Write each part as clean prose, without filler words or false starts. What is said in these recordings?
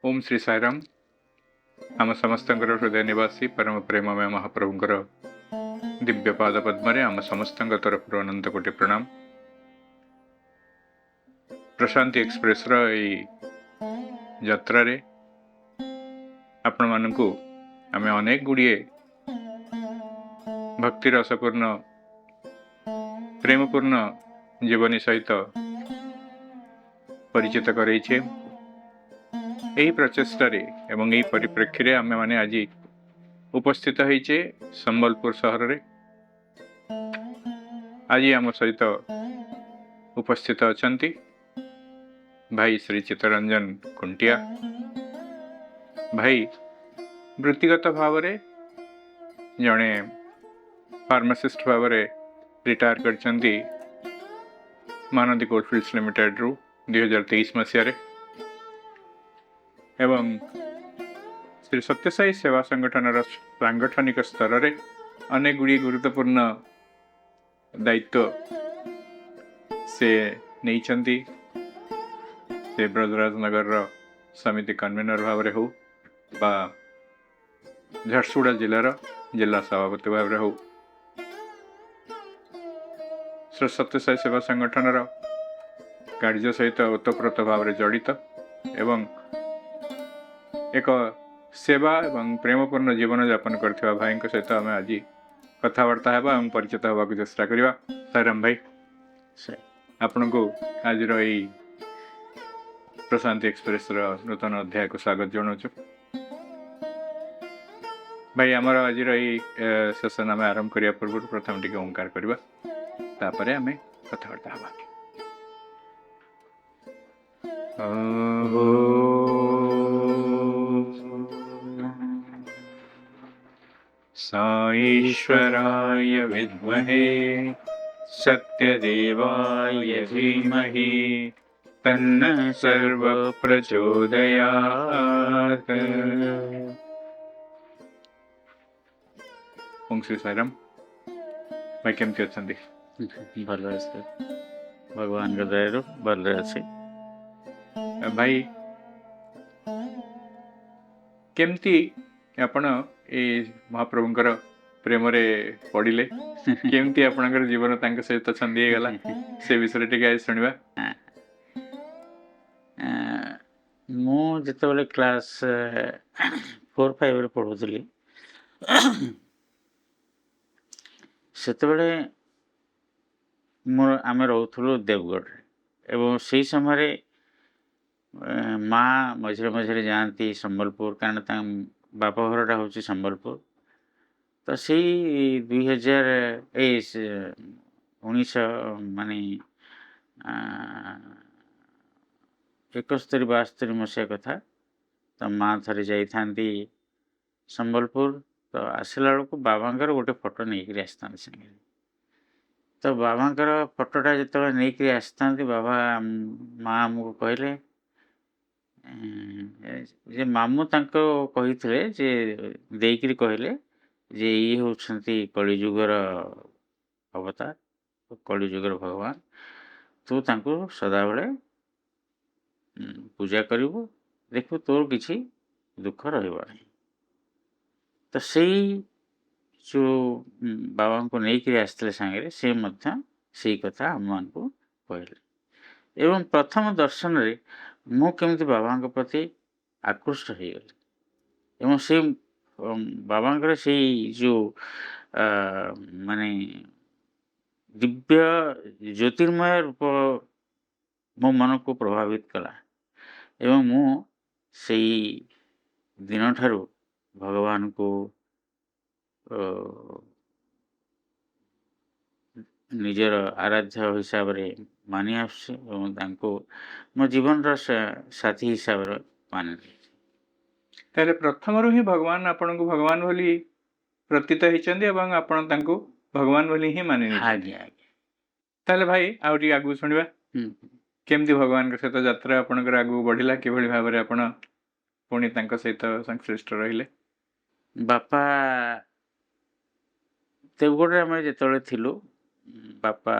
ओम श्री साईराम आम समस्त हृदय निवासी परम प्रेममय महाप्रभुंकर दिव्य पाद पद्मे आम समस्त तरफ अनंत कोटि प्रणाम। प्रशांति एक्सप्रेस यात्रा रे आपण मानकु आमे अनेक गुड़िए भक्ति रसपूर्ण प्रेमपूर्ण जीवनी सहित परिचित करैछे। यही प्रचेष्टार एवं यही परिप्रेक्षी आमे माने आज उपस्थित होइछे संबलपुर सहर रे। आज आम सहित उपस्थित अछंती भाई श्री चित्तरंजन कुंटिया। भाई वृत्तिगत भाव में जड़े फार्मासिस्ट भाव रिटायर करछंती महानदी कोलफील्ड्स लिमिटेड रु 2023 मसीह एवं श्री सत्यसाई सेवा संगठन सांगठनिक स्तर में अनेक गुड़ी गुरुत्वपूर्ण दायित्व से नहीं। से ब्रजराजनगर समिति कन्वीनर भाव में हो बा झारसुगुड़ा जिलार जिला सभापति भाव में हो श्री सत्यसाई सेवा संगठन कार्य सहित ओतप्रोत भाव में जड़ित एवं एक सेवा एवं प्रेमपूर्ण जीवन यापन करथिबा भाई सहित आम आज कथबार्ता हेबा एवं परिचित होगा चेष्टा करवा। साईराम भाई आपण को आज प्रशांति एक्सप्रेस नूतन अध्याय को स्वागत जनाऊँ। भाई आमर आज सेसन आम आरंभ करने पूर्व प्रथम टी ओंकार करवा तापर आम कथबार्ता हवा। साईश्वराय विद्महे सत्यदेवाय धीमहि तन्न सर्व प्रचोदयात्। ओम श्री साईराम भाई केमती अछंती? भल अच्छे भगवान के दयारू भल अच्छे। भाई केमती आपण ए महाप्रभुंकर प्रेम रे पड़िले केमती आपनकर जीवन तांक सहित छंदी गला से विषय टिके आज सुनिबा। मु जिते क्लास 4-5 रे पढ़ुली सेते मोर आमे रहउथुलु देवगढ़ एवं से समय माँ मझे मझे जाती संबलपुर कारण बापा घरटा हूँ संबलपुर। तो से 2019 माने 71-72 मसीहा कथा। तो माँ थे जाती संबलपुर तो आसला बेलू बाबांकर गोटे फोटो नहीं आसता संगे। तो बाबांकर फोटोटा जो नहीं आसता बाबा माँ आमको कहले जे मामू तांको कहिथिले जे देइकरी कहले जे ये होछंती कलिजुगर अवतार कलिजुगर भगवान तू तांको सदा बेले पूजा करिवो देखो तोर किछि दुख रहइबो नहीं। तो सेई जो बाबा को नहीं करी आसले संगे से मध्य सेई कथा हम को कहले एवं प्रथम दर्शन रे मु केमती बाबा प्रति आकृष्ट हो गली एवं से बाबा से जो माने दिव्य ज्योतिर्मय रूप मो मन को प्रभावित कला एवं मु से दिन ठारू भगवान को निजर आराध्य हिसाब रे मानि आसुचे एवं तांको मो जीवन साथी हिसाब रे मानि। ताले प्रथम रु ही भगवान आपन को भगवान बोली प्रतीत होइचंदी एवं आपन तांको भगवान बोली ही मानि नै। आज्ञा ताले भाई आउटी आगु सुनिबा केमती भगवान के सहित यात्रा आपनकर आगु बढ़िला कि भली भाव रे आपन पुणी तांको सहित संश्लिष्ट रहिले। बापा देवगढ़ आम जो थिलु बापा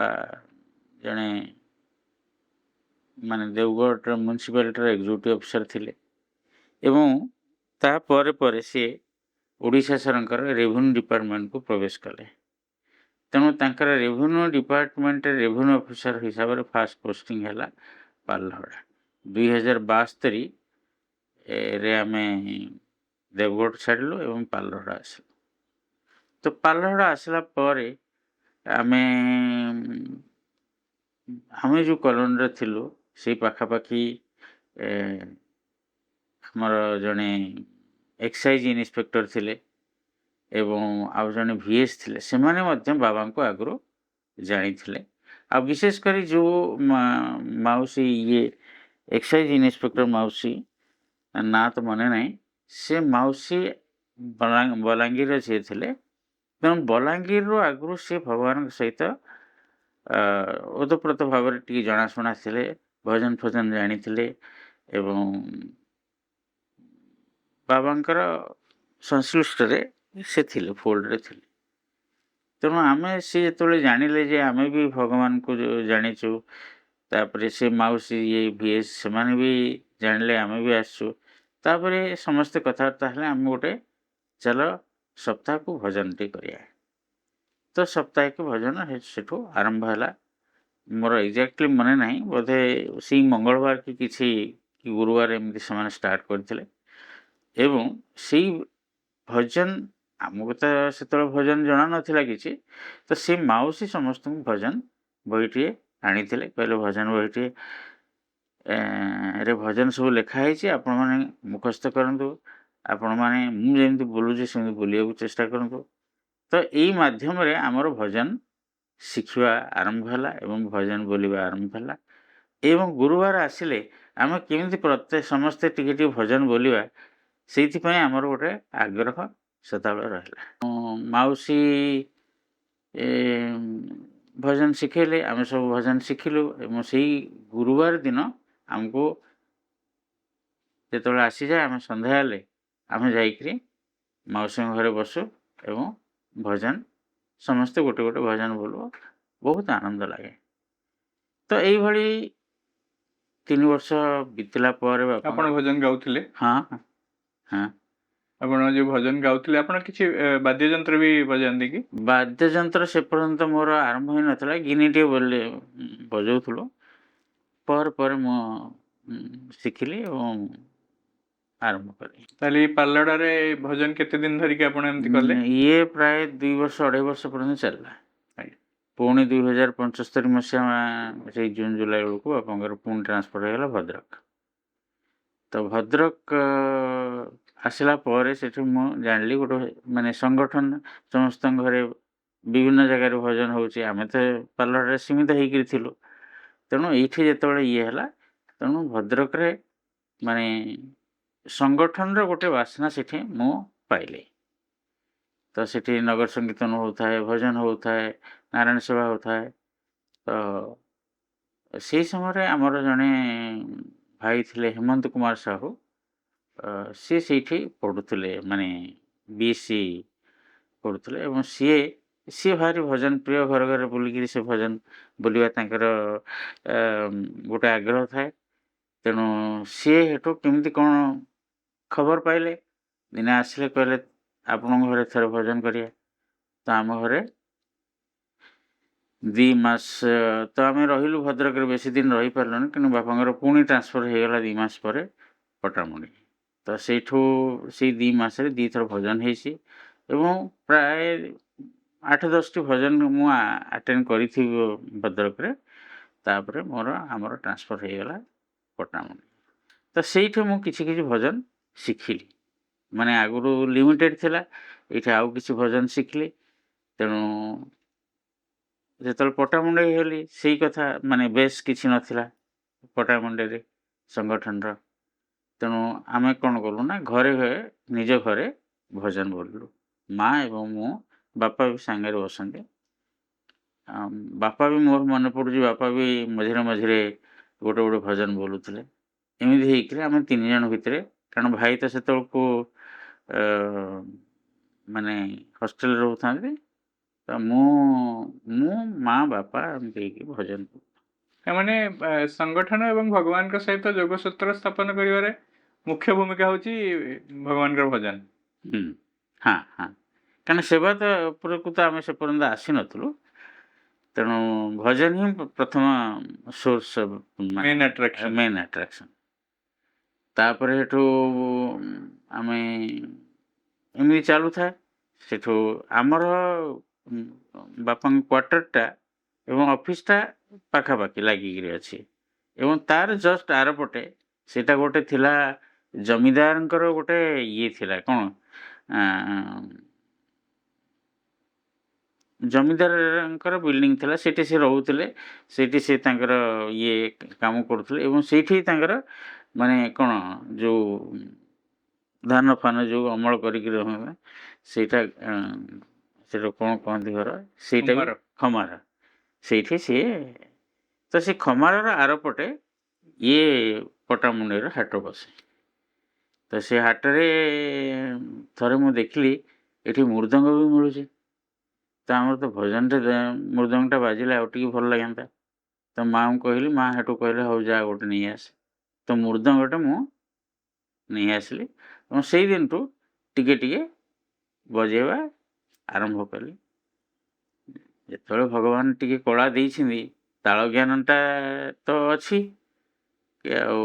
जड़े माने देवगढ़ म्युनिसिपालिटी एग्जीक्यूटिव ऑफिसर थिले ଏବଂ ତାପରେ ପରେ ସିଏ ଓଡ଼ିଶା ସରକାର ରେଭିନ୍ୟୁ ଡିପାର୍ଟମେଣ୍ଟକୁ ପ୍ରବେଶ କଲେ। ତେଣୁ ତାଙ୍କର ରେଭିନ୍ୟୁ ଡିପାର୍ଟମେଣ୍ଟରେ ରେଭିନ୍ୟୁ ଅଫିସର ହିସାବରେ ଫାଷ୍ଟ ପୋଷ୍ଟିଂ ହେଲା ପାଲହଡ଼ା। 2072 ରେ ଆମେ ଦେବଗଡ଼ ଛାଡ଼ିଲୁ ଏବଂ ପାଲହଡ଼ା ଆସିଲୁ। ତ ପାଲହଡ଼ା ଆସିଲା ପରେ ଆମେ ଯେଉଁ କଲୋନୀରେ ଥିଲୁ ସେଇ ପାଖାପାଖି ଆମର ଜଣେ ଏକ୍ସାଇଜ୍ ଇନ୍ସପେକ୍ଟର ଥିଲେ ଏବଂ ଆଉ ଜଣେ ଭିଏସ୍ ଥିଲେ। ସେମାନେ ମଧ୍ୟ ବାବାଙ୍କୁ ଆଗରୁ ଜାଣିଥିଲେ। ଆଉ ବିଶେଷ କରି ଯେଉଁ ମାଉସୀ ଏକ୍ସାଇଜ୍ ଇନ୍ସପେକ୍ଟର ମାଉସୀ ନାଁ ତ ମନେ ନାହିଁ, ସେ ମାଉସୀ ବଲାଙ୍ଗୀରରେ ସିଏ ଥିଲେ। ତେଣୁ ବଲାଙ୍ଗୀରରୁ ଆଗରୁ ସେ ଭଗବାନଙ୍କ ସହିତ ଓତପ୍ରୋତ ଭାବରେ ଟିକେ ଜଣାଶୁଣା ଥିଲେ, ଭଜନ ଫଜନ ଜାଣିଥିଲେ ଏବଂ ବାବାଙ୍କର ସଂଶ୍ଳିଷ୍ଟରେ ସେ ଥିଲେ, ଫୋଲ୍ଡରେ ଥିଲେ। ତେଣୁ ଆମେ ସେ ଯେତେବେଳେ ଜାଣିଲେ ଯେ ଆମେ ବି ଭଗବାନଙ୍କୁ ଜାଣିଛୁ, ତାପରେ ସେ ମାଉସୀ ଭିଏସ୍ ସେମାନେ ବି ଜାଣିଲେ ଆମେ ବି ଆସିଛୁ, ତାପରେ ସମସ୍ତେ କଥାବାର୍ତ୍ତା ହେଲେ ଆମେ ଗୋଟେ ଚାଲ ସପ୍ତାହକୁ ଭଜନଟେ କରିବା। ତ ସାପ୍ତାହିକ ଭଜନ ସେଠୁ ଆରମ୍ଭ ହେଲା। ମୋର ଏକ୍ଜାକ୍ଟଲି ମନେ ନାହିଁ, ବୋଧେ ସେଇ ମଙ୍ଗଳବାର କି ଗୁରୁବାର ଏମିତି ସେମାନେ ଷ୍ଟାର୍ଟ କରିଥିଲେ ଏବଂ ସେଇ ଭଜନ ଆମକୁ ତ ସେତେବେଳେ ଭଜନ ଜଣା ନଥିଲା କିଛି। ତ ସେ ମାଉସୀ ସମସ୍ତଙ୍କୁ ଭଜନ ବହିଟିଏ ଆଣିଥିଲେ, କହିଲେ ଭଜନ ବହିଟିଏ ରେ ଭଜନ ସବୁ ଲେଖା ହେଇଛି, ଆପଣମାନେ ମୁଖସ୍ଥ କରନ୍ତୁ, ଆପଣମାନେ ମୁଁ ଯେମିତି ବୋଲୁଛି ସେମିତି ବୋଲିବାକୁ ଚେଷ୍ଟା କରନ୍ତୁ। ତ ଏଇ ମାଧ୍ୟମରେ ଆମର ଭଜନ ଶିଖିବା ଆରମ୍ଭ ହେଲା ଏବଂ ଭଜନ ବୋଲିବା ଆରମ୍ଭ ହେଲା। ଏବଂ ଗୁରୁବାର ଆସିଲେ ଆମେ କେମିତି ସମସ୍ତେ ଟିକେ ଟିକେ ଭଜନ ବୋଲିବା, ସେଇଥିପାଇଁ ଆମର ଗୋଟେ ଆଗ୍ରହ ସେତେବେଳେ ରହିଲା। ମାଉସୀ ଭଜନ ଶିଖେଇଲେ, ଆମେ ସବୁ ଭଜନ ଶିଖିଲୁ ଏବଂ ସେଇ ଗୁରୁବାର ଦିନ ଆମକୁ ଯେତେବେଳେ ଆସିଯାଏ ଆମେ ସନ୍ଧ୍ୟା ହେଲେ ଆମେ ଯାଇକରି ମାଉସୀଙ୍କ ଘରେ ବସୁ ଏବଂ ଭଜନ ସମସ୍ତେ ଗୋଟେ ଗୋଟେ ଭଜନ ବୋଲୁ, ବହୁତ ଆନନ୍ଦ ଲାଗେ। ତ ଏଇଭଳି 3 ବର୍ଷ ବିତିଲା ପରେ ଆପଣ ଭଜନ ଗାଉଥିଲେ? ହଁ। ଆପଣ ଯେଉଁ ଭଜନ ଗାଉଥିଲେ, ଆପଣ କିଛି ବାଦ୍ୟଯନ୍ତ୍ର ବି ବଜାନ୍ତି କି? ବାଦ୍ୟଯନ୍ତ୍ର ସେ ପର୍ଯ୍ୟନ୍ତ ମୋର ଆରମ୍ଭ ହୋଇନଥିଲା, ଗିନିଟିଏ ବଜାଉଥିଲୁ। ପରେ ମୁଁ ଶିଖିଲି ଏବଂ ଆରମ୍ଭ କଲି। ତାହେଲେ ଏଇ ପାଲହଡ଼ାରେ ଭଜନ କେତେ ଦିନ ଧରିକି ଆପଣ ଏମିତି କଲେ? ଇଏ ପ୍ରାୟ 2 ବର୍ଷ 2.5 ବର୍ଷ ପର୍ଯ୍ୟନ୍ତ ଚାଲିଲା। ପୁଣି 2075 ମସିହା ସେଇ ଜୁନ୍ ଜୁଲାଇ ବେଳକୁ ବାପାଙ୍କର ପୁଣି ଟ୍ରାନ୍ସଫର୍ ହେଇଗଲା ଭଦ୍ରକ। ତ ଭଦ୍ରକ ଆସିଲା ପରେ ସେଠି ମୁଁ ଜାଣିଲି ଗୋଟେ ମାନେ ସଂଗଠନ ସମସ୍ତଙ୍କ ଘରେ ବିଭିନ୍ନ ଜାଗାରେ ଭଜନ ହେଉଛି, ଆମେ ତ ପାଲହଡ଼ାରେ ସୀମିତ ହେଇକରି ଥିଲୁ। ତେଣୁ ଏଇଠି ଯେତେବେଳେ ଇଏ ହେଲା, ତେଣୁ ଭଦ୍ରକରେ ମାନେ ସଂଗଠନର ଗୋଟେ ବାସ୍ନା ସେଠି ମୁଁ ପାଇଲି। ତ ସେଠି ନଗର ସଂକୀର୍ତ୍ତନ ହେଉଥାଏ, ଭଜନ ହେଉଥାଏ, ନାରାୟଣ ସେବା ହେଉଥାଏ। ତ ସେଇ ସମୟରେ ଆମର ଜଣେ ଭାଇ ଥିଲେ ହେମନ୍ତ କୁମାର ସାହୁ, ସିଏ ସେଇଠି ପଢ଼ୁଥିଲେ, ମାନେ BSc ପଢ଼ୁଥିଲେ ଏବଂ ସିଏ ଭାରି ଭଜନ ପ୍ରିୟ, ଘର ଘରେ ବୁଲିକିରି ସେ ଭଜନ ବୋଲିବା ତାଙ୍କର ଗୋଟେ ଆଗ୍ରହ ଥାଏ। ତେଣୁ ସିଏ ହେଠୁ କେମିତି କ'ଣ ଖବର ପାଇଲେ, ଦିନେ ଆସିଲେ କହିଲେ ଆପଣଙ୍କ ଘରେ ଥରେ ଭଜନ କରିବା। ତ ଆମ ଘରେ 2 ମାସ ତ ଆମେ ରହିଲୁ ଭଦ୍ରକରେ, ବେଶୀ ଦିନ ରହିପାରିଲୁନି, କିନ୍ତୁ ବାପାଙ୍କର ପୁଣି ଟ୍ରାନ୍ସଫର୍ ହେଇଗଲା 2 ମାସ ପରେ ପଟ୍ଟାମୁଣ୍ଡି। ତ ସେଇଠୁ ସେଇ 2 ମାସରେ 2 ଥର ଭଜନ ହେଇଛି ଏବଂ ପ୍ରାୟ 8-10ଟି ଭଜନ ମୁଁ ଆଟେଣ୍ଡ କରିଥିବି ଭଦ୍ରକରେ। ତାପରେ ଆମର ଟ୍ରାନ୍ସଫର୍ ହେଇଗଲା ପଟ୍ଟାମୁଣ୍ଡି। ତ ସେଇଠି ମୁଁ କିଛି ଭଜନ ଶିଖିଲି, ମାନେ ଆଗରୁ ଲିମିଟେଡ଼ ଥିଲା, ଏଇଠି ଆଉ କିଛି ଭଜନ ଶିଖିଲି। ତେଣୁ ଯେତେବେଳେ ପଟ୍ଟାମୁଣ୍ଡାଇ ହେଇଗଲି, ସେଇ କଥା ମାନେ ବେଶ କିଛି ନଥିଲା ପଟ୍ଟାମୁଣ୍ଡାଇରେ ସଂଗଠନର। ତେଣୁ ଆମେ କ'ଣ କଲୁ ନା ନିଜ ଘରେ ଭଜନ ବୋଲିଲୁ, ମା ଏବଂ ମୁଁ, ବାପା ବି ସାଙ୍ଗରେ ବସନ୍ତି। ବାପା ବି ମୋର ମନେ ପଡ଼ୁଛି, ବାପା ବି ମଝିରେ ମଝିରେ ଗୋଟେ ଭଜନ ବୋଲୁଥିଲେ। ଏମିତି ହେଇକରି ଆମେ 3 ଜଣ ଭିତରେ, କାରଣ ଭାଇ ତ ସେତେବେଳକୁ ମାନେ ହଷ୍ଟେଲରେ ରହୁଥାନ୍ତି, ତ ମୁଁ ମା ବାପା ଏମିତି ହେଇକି ଭଜନ। ମାନେ ସଂଗଠନ ଏବଂ ଭଗବାନଙ୍କ ସହିତ ଯୋଗସୂତ୍ର ସ୍ଥାପନ କରିବାରେ ମୁଖ୍ୟ ଭୂମିକା ହେଉଛି ଭଗବାନଙ୍କର ଭଜନ। ହୁଁ ହଁ ହଁ କାରଣ ସେବା ତ ଉପରକୁ ତ ଆମେ ସେ ପର୍ଯ୍ୟନ୍ତ ଆସିନଥିଲୁ, ତେଣୁ ଭଜନ ହିଁ ପ୍ରଥମ source main attraction. Main attraction. ତାପରେ ସେଠୁ ଆମେ ଏମିତି ଚାଲୁଥାଏ। ସେଠୁ ଆମର ବାପାଙ୍କ କ୍ୱାର୍ଟରଟା ଏବଂ ଅଫିସଟା ପାଖାପାଖି ଲାଗିକିରି ଅଛି, ଏବଂ ତାର ଜଷ୍ଟ ଆରପଟେ ସେଇଟା ଗୋଟେ ଥିଲା ଜମିଦାରଙ୍କର ଗୋଟେ ଇଏ ଥିଲା କ'ଣ, ଜମିଦାରଙ୍କର ବିଲ୍ଡିଂ ଥିଲା, ସେଇଠି ସେ ରହୁଥିଲେ, ସେଇଠି ସେ ତାଙ୍କର ଇଏ କାମ କରୁଥିଲେ, ଏବଂ ସେଇଠି ତାଙ୍କର ମାନେ କ'ଣ ଯେଉଁ ଧାନ ଫାନ ଯେଉଁ ଅମଳ କରିକି ରହନ୍ତି ସେଇଟା ସେଟା କ'ଣ କହନ୍ତି ଘର, ସେଇଟା ବି କୁମ୍ଭାର। ଖମାର। ସେଇଠି ସିଏ, ତ ସେ ଖମାରର ଆରପଟେ ଇଏ ପଟାମୁଣ୍ଡେଇର ହାଟ ବସେ। ତ ସେ ହାଟରେ ଥରେ ମୁଁ ଦେଖିଲି ଏଠି ମୃଦଙ୍ଗ ବି ମିଳୁଛି। ତ ଆମର ତ ଭଜନରେ ମୃଦଙ୍ଗଟା ବାଜିଲେ ଆଉ ଟିକେ ଭଲ ଲାଗନ୍ତା। ତ ମାଆଙ୍କୁ କହିଲି, ମା' ହେଠୁ କହିଲେ ହଉ ଯା ଗୋଟେ ନେଇ ଆସ। ତ ମୃଦଙ୍ଗଟା ମୁଁ ନେଇ ଆସିଲି ଏବଂ ସେଇ ଦିନଠୁ ଟିକେ ଟିକେ ବଜେଇବା ଆରମ୍ଭ କଲି। ଯେତେବେଳେ ଭଗବାନ ଟିକେ କଳା ଦେଇଛନ୍ତି, ତାଳ ଜ୍ଞାନଟା ତ ଅଛି, ଆଉ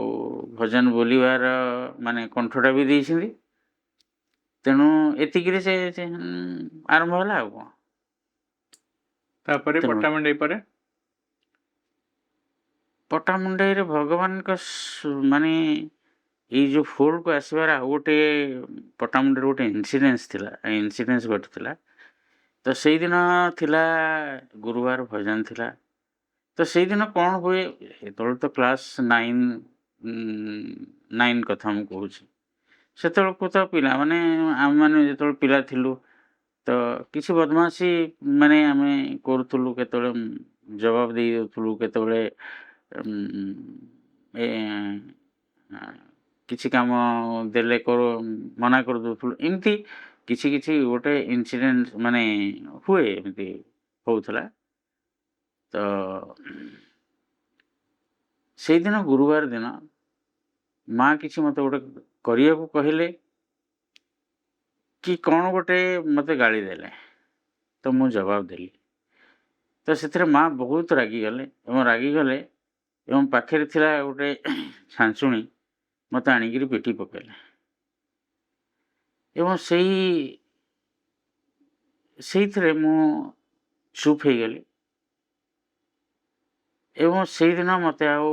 ଭଜନ ବୋଲିବାର ମାନେ କଣ୍ଠଟା ବି ଦେଇଛନ୍ତି, ତେଣୁ ଏତିକିରେ ସେ ଆରମ୍ଭ ହେଲା ଆଉ କ'ଣ। ତାପରେ ତେଣୁ ପଟ୍ଟାମୁଣ୍ଡେଇ ପରେ ପଟ୍ଟାମୁଣ୍ଡେଇରେ ଭଗବାନଙ୍କ ମାନେ ଏଇ ଯେଉଁ ଫୋଲ୍ଡକୁ ଆସିବାର ଆଉ ଗୋଟେ ପଟ୍ଟାମୁଣ୍ଡେଇରେ ଗୋଟେ ଇନ୍ସିଡେନ୍ସ ଥିଲା, ଇନ୍ସିଡେନ୍ସ ଘଟିଥିଲା। ତ ସେଇଦିନ ଥିଲା ଗୁରୁବାର ଭଜନ ଥିଲା। ତ ସେଇଦିନ କ'ଣ ହୁଏ, ସେତେବେଳେ ତ କ୍ଲାସ୍ 9 କଥା ମୁଁ କହୁଛି। ସେତେବେଳକୁ ତ ପିଲାମାନେ, ଆମେମାନେ ଯେତେବେଳେ ପିଲା ଥିଲୁ ତ କିଛି ବଦମାସି ମାନେ ଆମେ କରୁଥିଲୁ, କେତେବେଳେ ଜବାବ ଦେଇ ଦେଉଥିଲୁ, କେତେବେଳେ କିଛି କାମ ଦେଲେ ମନା କରିଦେଉଥିଲୁ, ଏମିତି କିଛି କିଛି ଗୋଟେ ଇନସିଡେଣ୍ଟ ମାନେ ହୁଏ, ଏମିତି ହେଉଥିଲା। ତ ସେଇଦିନ ଗୁରୁବାର ଦିନ ମା' କିଛି ମୋତେ ଗୋଟେ କରିବାକୁ କହିଲେ କି କ'ଣ ଗୋଟେ ମୋତେ ଗାଳି ଦେଲେ, ତ ମୁଁ ଜବାବ ଦେଲି। ତ ସେଥିରେ ମା' ବହୁତ ରାଗିଗଲେ ଏବଂ ପାଖରେ ଥିଲା ଗୋଟେ ଛାଞ୍ଚୁଣି ମୋତେ ଆଣିକିରି ପିଟି ପକାଇଲେ, ଏବଂ ସେଇଥିରେ ମୁଁ ଚୁପ୍ ହେଇଗଲି। ଏବଂ ସେଇଦିନ ମୋତେ ଆଉ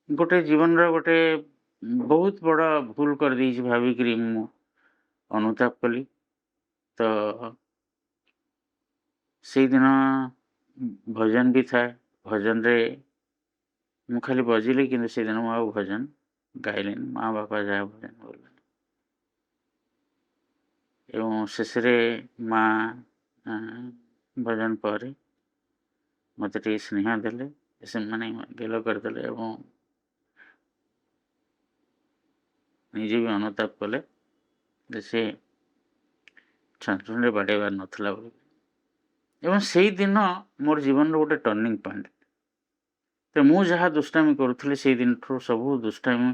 ଗୋଟେ ଜୀବନର ଗୋଟେ ବହୁତ ବଡ଼ ଭୁଲ କରିଦେଇଛି ଭାବିକିରି ମୁଁ ଅନୁତାପ କଲି। ତ ସେଇଦିନ ଭଜନ ବି ଥାଏ, ଭଜନରେ ମୁଁ ଖାଲି ବଜିଲି, କିନ୍ତୁ ସେଇଦିନ ମୁଁ ଆଉ ଭଜନ ଗାଇଲିନି, ମା' ବାପା ଯାହା ଭଜନ ବୋଲିଲେ। ଏବଂ ଶେଷରେ ମା' ଭଜନ ପରେ ମୋତେ ଟିକେ ସ୍ନେହ ଦେଲେ, ସେମାନେ ଗେଲ କରିଦେଲେ ଏବଂ ନିଜେ ବି ଅନୁତାପ କଲେ ଯେ ସେ ଛାଞ୍ଚୁଣିରେ ବାଡ଼େଇବାର ନଥିଲା ବୋଲି। ଏବଂ ସେଇଦିନ ମୋର ଜୀବନର ଗୋଟେ ଟର୍ଣ୍ଣିଂ ପଏଣ୍ଟ। ତ ମୁଁ ଯାହା ଦୁଷ୍ଟାମି କରୁଥିଲି ସେଇ ଦିନଠୁ ସବୁ ଦୁଷ୍ଟାମି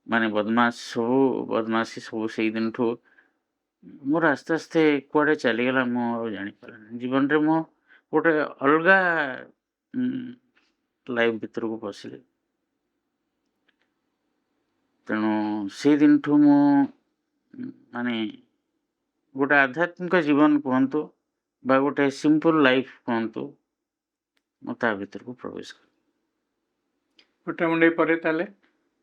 ମାନେ ବଦମାସି ସବୁ ସେଇ ଦିନଠୁ ମୋର ଆସ୍ତେ ଆସ୍ତେ କୁଆଡ଼େ ଚାଲିଗଲା, ମୁଁ ଆଉ ଜାଣିପାରିଲିନି। ଜୀବନରେ ମୁଁ ଗୋଟେ ଅଲଗା ଲାଇଫ୍ ଭିତରକୁ ପଶିଲି। ତେଣୁ ସେଇ ଦିନଠୁ ମୁଁ ମାନେ ଗୋଟେ ଆଧ୍ୟାତ୍ମିକ ଜୀବନ କୁହନ୍ତୁ ବା ଗୋଟେ ସିମ୍ପଲ୍ ଲାଇଫ୍ କୁହନ୍ତୁ, ମୁଁ ତା ଭିତରକୁ ପ୍ରବେଶ କଲି। ପଟ୍ଟାମୁଣ୍ଡେଇ ପରେ ତାହେଲେ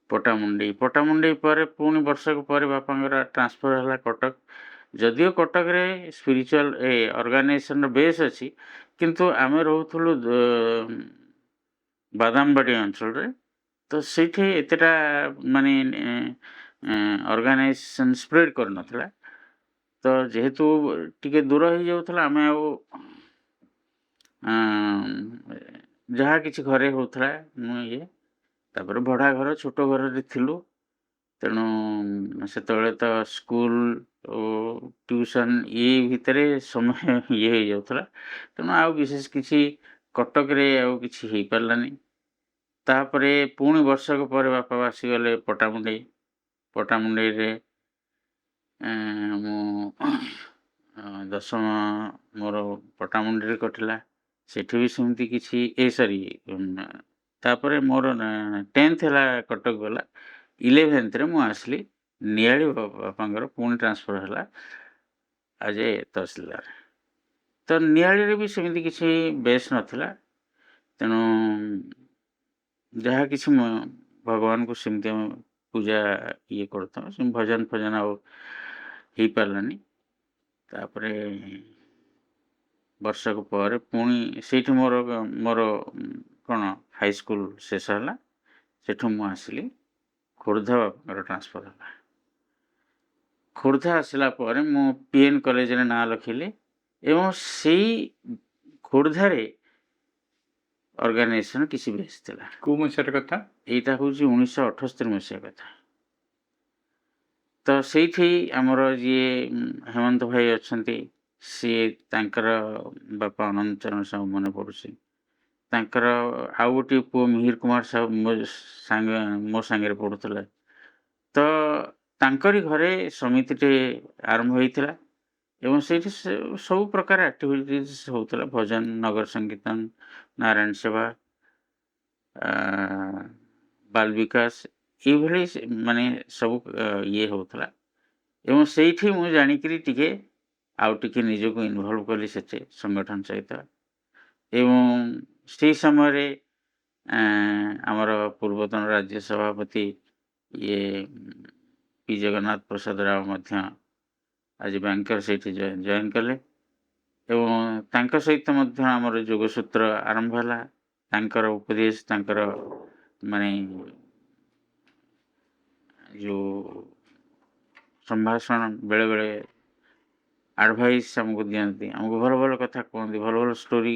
ପଟ୍ଟାମୁଣ୍ଡେଇ ପରେ ପୁଣି ବର୍ଷକ ପରେ ବାପାଙ୍କର ଟ୍ରାନ୍ସଫର୍ ହେଲା କଟକ। ଯଦିଓ କଟକରେ ସ୍ପିରିଚୁଆଲ ଅର୍ଗାନାଇଜେସନର ବେସ୍ ଅଛି, କିନ୍ତୁ ଆମେ ରହୁଥିଲୁ ବାଦାମବାଡ଼ି ଅଞ୍ଚଳରେ। ତ ସେଇଠି ଏତେଟା ମାନେ ଅର୍ଗାନାଇଜେସନ୍ ସ୍ପ୍ରେଡ୍ କରିନଥିଲା। ତ ଯେହେତୁ ଟିକେ ଦୂର ହେଇଯାଉଥିଲା, ଆମେ ଆଉ ଯାହା କିଛି ଘରେ ହେଉଥିଲା ତାପରେ ଭଡ଼ା ଘର, ଛୋଟ ଘରରେ ଥିଲୁ। ତେଣୁ ସେତେବେଳେ ତ ସ୍କୁଲ ଓ ଟ୍ୟୁସନ୍ ଭିତରେ ସମୟ ହେଇଯାଉଥିଲା, ତେଣୁ ଆଉ ବିଶେଷ କିଛି କଟକରେ ଆଉ କିଛି ହେଇପାରିଲାନି। ତାପରେ ପୁଣି ବର୍ଷକ ପରେ ବାପା ଆସିଗଲେ ପଟାମୁଣ୍ଡେଇ। ପଟାମୁଣ୍ଡେଇରେ ମୁଁ ଦଶମ ମୋର ପଟାମୁଣ୍ଡିରେ କଟିଲା। ସେଠି ବି ସେମିତି କିଛି ତାପରେ ମୋର 10th ହେଲା କଟକ ଗଲା। 11thରେ ମୁଁ ଆସିଲି ନିଆଳି ବାପାଙ୍କର ପୁଣି ଟ୍ରାନ୍ସଫର୍ ହେଲା ଆଜ୍ ଏ ତହସିଲଦାର। ତ ନିଆଳିରେ ବି ସେମିତି କିଛି ବେସ୍ ନଥିଲା, ତେଣୁ ଯାହା କିଛି ଭଗବାନଙ୍କୁ ସେମିତି ଆମେ ପୂଜା ଇଏ କରୁଥାଉ, ସେମିତି ଭଜନ ଫଜନ ଆଉ ହେଇପାରିଲାନି। ତାପରେ ବର୍ଷକ ପରେ ପୁଣି ସେଇଠି ମୋର କ'ଣ ହାଇସ୍କୁଲ ଶେଷ ହେଲା। ସେଠୁ ମୁଁ ଆସିଲି ଖୋର୍ଦ୍ଧା, ବାପାଙ୍କର ଟ୍ରାନ୍ସଫର୍ ହେଲା। ଖୋର୍ଦ୍ଧା ଆସିଲା ପରେ ମୁଁ PN କଲେଜରେ ନାଁ ଲେଖିଲି ଏବଂ ସେଇ ଖୋର୍ଦ୍ଧାରେ ଅର୍ଗାନାଇଜେସନ୍ କିଛି ବେସ୍ ଥିଲା। କେଉଁ ମସିହାର କଥା? ଏଇଟା ହେଉଛି 1978 ମସିହା କଥା। ତ ସେଇଠି ଆମର ଯିଏ ହେମନ୍ତ ଭାଇ ଅଛନ୍ତି, ସିଏ ତାଙ୍କର ବାପା ଅନନ୍ତ ଚରଣ ସାହୁ ମନେ ପଡ଼ୁଛି। ତାଙ୍କର ଆଉ ଗୋଟିଏ ପୁଅ ମିହିର କୁମାର ସାହୁ ମୋ ସାଙ୍ଗରେ ପଢ଼ୁଥିଲା। ତ ତାଙ୍କରି ଘରେ ସମିତିଟେ ଆରମ୍ଭ ହୋଇଥିଲା ଏବଂ ସେଇଠି ସବୁ ପ୍ରକାର ଆକ୍ଟିଭିଟିଜ୍ ହେଉଥିଲା, ଭଜନ, ନଗର ସଂକୀର୍ତ୍ତନ, ନାରାୟଣ ସେବା, ବାଲ ବିକାଶ, ଏଇଭଳି ମାନେ ସବୁ ଇଏ ହେଉଥିଲା। ଏବଂ ସେଇଠି ମୁଁ ଜାଣିକିରି ଟିକେ ଆଉ ଟିକେ ନିଜକୁ ଇନଭଲ୍ଭ କଲି ସେଠି ସଂଗଠନ ସହିତ। ଏବଂ ସେଇ ସମୟରେ ଆମର ପୂର୍ବତନ ରାଜ୍ୟ ସଭାପତି ପି ଜଗନ୍ନାଥ ପ୍ରସାଦ ରାଓ ମଧ୍ୟ ଆଜି ବ୍ୟାଙ୍କର ସେଇଠି ଜଏନ୍ କଲେ ଏବଂ ତାଙ୍କ ସହିତ ମଧ୍ୟ ଆମର ଯୋଗସୂତ୍ର ଆରମ୍ଭ ହେଲା। ତାଙ୍କର ଉପଦେଶ, ତାଙ୍କର ମାନେ ଯେଉଁ ସମ୍ଭାଷଣ, ବେଳେବେଳେ ଆଡ଼ଭାଇସ୍ ଆମକୁ ଦିଅନ୍ତି, ଆମକୁ ଭଲ ଭଲ କଥା କୁହନ୍ତି, ଭଲ ଭଲ ଷ୍ଟୋରି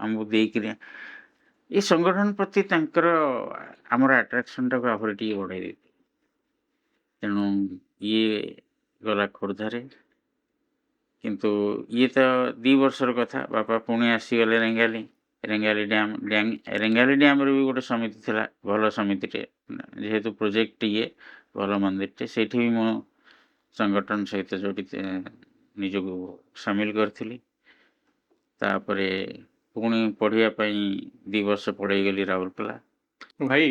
ଆମକୁ ଦେଇକିରି ଏ ସଂଗଠନ ପ୍ରତି ତାଙ୍କର ଆମର ଆଟ୍ରାକ୍ସନ୍ଟାକୁ ଆହୁରି ଟିକେ ବଢ଼ାଇ ଦେଇଥିଲେ। ତେଣୁ ଇଏ ଗଲା ଖୋର୍ଦ୍ଧାରେ, କିନ୍ତୁ ଇଏ ତ 2 ବର୍ଷର କଥା। ବାପା ପୁଣି ଆସିଗଲେ ରେଙ୍ଗାଲି ଡ୍ୟାମ୍। ରେଙ୍ଗାଲି ଡ୍ୟାମ୍ରେ ବି ଗୋଟେ ସମିତି ଥିଲା, ଭଲ ସମିତିଟେ, ଯେହେତୁ ପ୍ରୋଜେକ୍ଟ ଇଏ ଭଲ ମନ୍ଦିରଟେ। ସେଇଠି ବି ମୁଁ ସଂଗଠନ ସହିତ ଜଡ଼ିତ ନିଜକୁ ସାମିଲ କରିଥିଲି। ତାପରେ ପୁଣି ପଢ଼ିବା ପାଇଁ 2 ବର୍ଷ ପଢ଼େଇଗଲି ରାଉରକେଲା। ଭାଇ,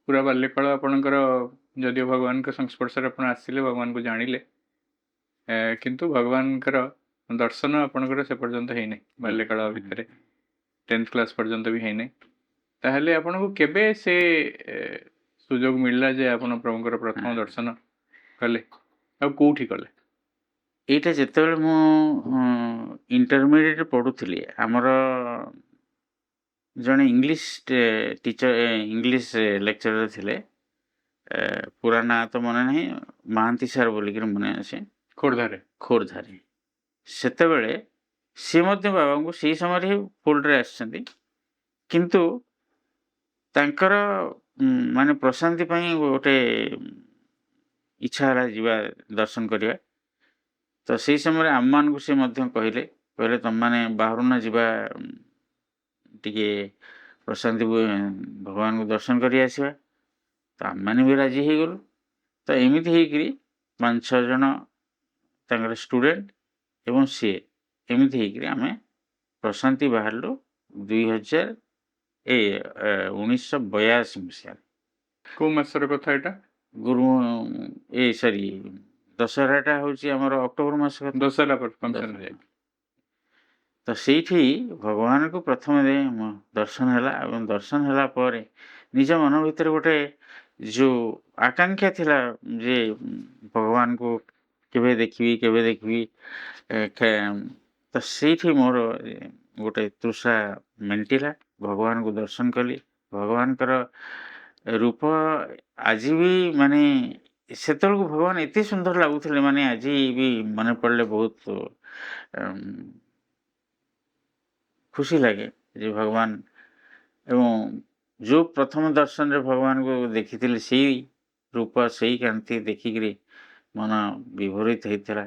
ପୁରା ବାଲ୍ୟକାଳ ଆପଣଙ୍କର, ଯଦିଓ ଭଗବାନଙ୍କ ସଂସ୍ପର୍ଶରେ ଆପଣ ଆସିଲେ, ଭଗବାନଙ୍କୁ ଜାଣିଲେ, କିନ୍ତୁ ଭଗବାନଙ୍କର ଦର୍ଶନ ଆପଣଙ୍କର ସେ ପର୍ଯ୍ୟନ୍ତ ହେଇନାହିଁ। ବାଲ୍ୟକାଳ ଭିତରେ 10th କ୍ଲାସ୍ ପର୍ଯ୍ୟନ୍ତ ବି ହେଇନାହିଁ। ତାହେଲେ ଆପଣଙ୍କୁ କେବେ ସେ ସୁଯୋଗ ମିଳିଲା ଯେ ଆପଣ ପ୍ରଭୁଙ୍କର ପ୍ରଥମ ଦର୍ଶନ କଲେ, ଆଉ କେଉଁଠି କଲେ? ଏଇଟା ଯେତେବେଳେ ମୁଁ ଇଣ୍ଟରମିଡ଼ିଏଟ୍ ପଢ଼ୁଥିଲି, ଆମର ଜଣେ ଇଂଲିଶ ଟିଚର, ଇଂଲିଶ ଲେକ୍ଚରର ଥିଲେ, ପୁରା ନାଁ ତ ମନେ ନାହିଁ, ମହାନ୍ତି ସାର୍ ବୋଲିକିରି ମନେ ଅଛି, ଖୋର୍ଦ୍ଧାରେ। ସେତେବେଳେ ସିଏ ମଧ୍ୟ ବାବାଙ୍କୁ ସେଇ ସମୟରେ ହିଁ ଫୋଲ୍ଡରେ ଆସିଛନ୍ତି, କିନ୍ତୁ ତାଙ୍କର ମାନେ ପ୍ରଶାନ୍ତି ପାଇଁ ଗୋଟେ ଇଚ୍ଛା ହେଲା ଯିବା ଦର୍ଶନ କରିବା। ତ ସେଇ ସମୟରେ ଆମମାନଙ୍କୁ ସେ ମଧ୍ୟ କହିଲେ ତୁମମାନେ ବାହାରୁ ନା ଯିବା ଟିକେ ପ୍ରଶାନ୍ତି ଭଗବାନଙ୍କୁ ଦର୍ଶନ କରି ଆସିବା। ତ ଆମମାନେ ବି ରାଜି ହେଇଗଲୁ। ତ ଏମିତି ହେଇକିରି 5-6 ଜଣ ତାଙ୍କର ଷ୍ଟୁଡେଣ୍ଟ ଏବଂ ସିଏ, ଏମିତି ହେଇକିରି ଆମେ ପ୍ରଶାନ୍ତି ବାହାରିଲୁ 1982 ମସିହାରେ। କେଉଁ ମାସର କଥା ଏଇଟା? ଦଶହରାଟା ହେଉଛି ଆମର ଅକ୍ଟୋବର ମାସ କଥା। ଦଶହରା ଫଙ୍କସନ୍ ଯାଏ। ତ ସେଇଠି ଭଗବାନଙ୍କୁ ପ୍ରଥମେ ଦର୍ଶନ ହେଲା ଏବଂ ଦର୍ଶନ ହେଲା ପରେ ନିଜ ମନ ଭିତରେ ଗୋଟେ ଯେଉଁ ଆକାଂକ୍ଷା ଥିଲା ଯେ ଭଗବାନଙ୍କୁ କେବେ ଦେଖିବି, ତ ସେଇଠି ମୋର ଗୋଟେ ତୃଷା ମେଣ୍ଟିଲା। ଭଗବାନଙ୍କୁ ଦର୍ଶନ କଲି। ଭଗବାନଙ୍କର ରୂପ ଆଜି ବି ମାନେ ସେତେବେଳକୁ ଭଗବାନ ଏତେ ସୁନ୍ଦର ଲାଗୁଥିଲେ, ମାନେ ଆଜି ବି ମନେ ପଡ଼ିଲେ ବହୁତ ଖୁସି ଲାଗେ ଯେ ଭଗବାନ, ଏବଂ ଯେଉଁ ପ୍ରଥମ ଦର୍ଶନରେ ଭଗବାନଙ୍କୁ ଦେଖିଥିଲି, ସେଇ ରୂପ, ସେଇ କାନ୍ତି ଦେଖିକିରି ମନ ବିଭୋରିତ ହେଇଥିଲା।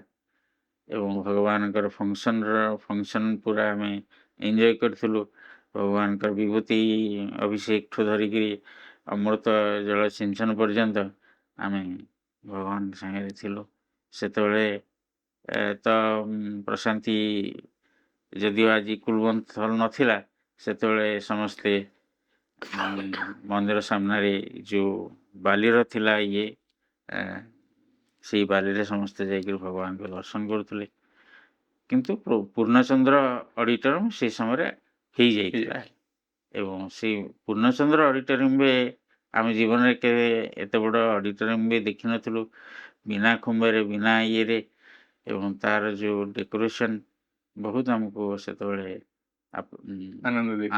ଏବଂ ଭଗବାନଙ୍କର ଫଙ୍କସନ୍ ପୁରା ଆମେ ଏନ୍ଜୟ କରିଥିଲୁ। ଭଗବାନଙ୍କର ବିଭୂତି ଅଭିଷେକଠୁ ଧରିକିରି ଅମୃତ ଜଳ ସିଞ୍ଚନ ପର୍ଯ୍ୟନ୍ତ ଆମେ ଭଗବାନଙ୍କ ସାଙ୍ଗରେ ଥିଲୁ। ସେତେବେଳେ ତ ପ୍ରଶାନ୍ତି ଯଦିଓ ଆଜି କୁଲବନ୍ତ ଥଲ ନଥିଲା, ସେତେବେଳେ ସମସ୍ତେ ମନ୍ଦିର ସାମ୍ନାରେ ଯେଉଁ ବାଲିର ଥିଲା ଇଏ, ସେଇ ବାଲିରେ ସମସ୍ତେ ଯାଇକରି ଭଗବାନଙ୍କୁ ଦର୍ଶନ କରୁଥିଲେ। କିନ୍ତୁ ପୂର୍ଣ୍ଣଚନ୍ଦ୍ର ଅଡ଼ିଟୋରିୟମ୍ ସେଇ ସମୟରେ ହେଇଯାଇଥିଲା ଏବଂ ସେଇ ପୂର୍ଣ୍ଣଚନ୍ଦ୍ର ଅଡ଼ିଟୋରିୟମ୍ରେ ଆମେ ଜୀବନରେ କେବେ ଏତେ ବଡ଼ ଅଡ଼ିଟୋରିୟମ୍ ବି ଦେଖିନଥିଲୁ, ବିନା ଖୁମ୍ବରେ ବିନା ଇଏରେ, ଏବଂ ତାର ଯେଉଁ ଡେକୋରେସନ୍ ବହୁତ ଆମକୁ ସେତେବେଳେ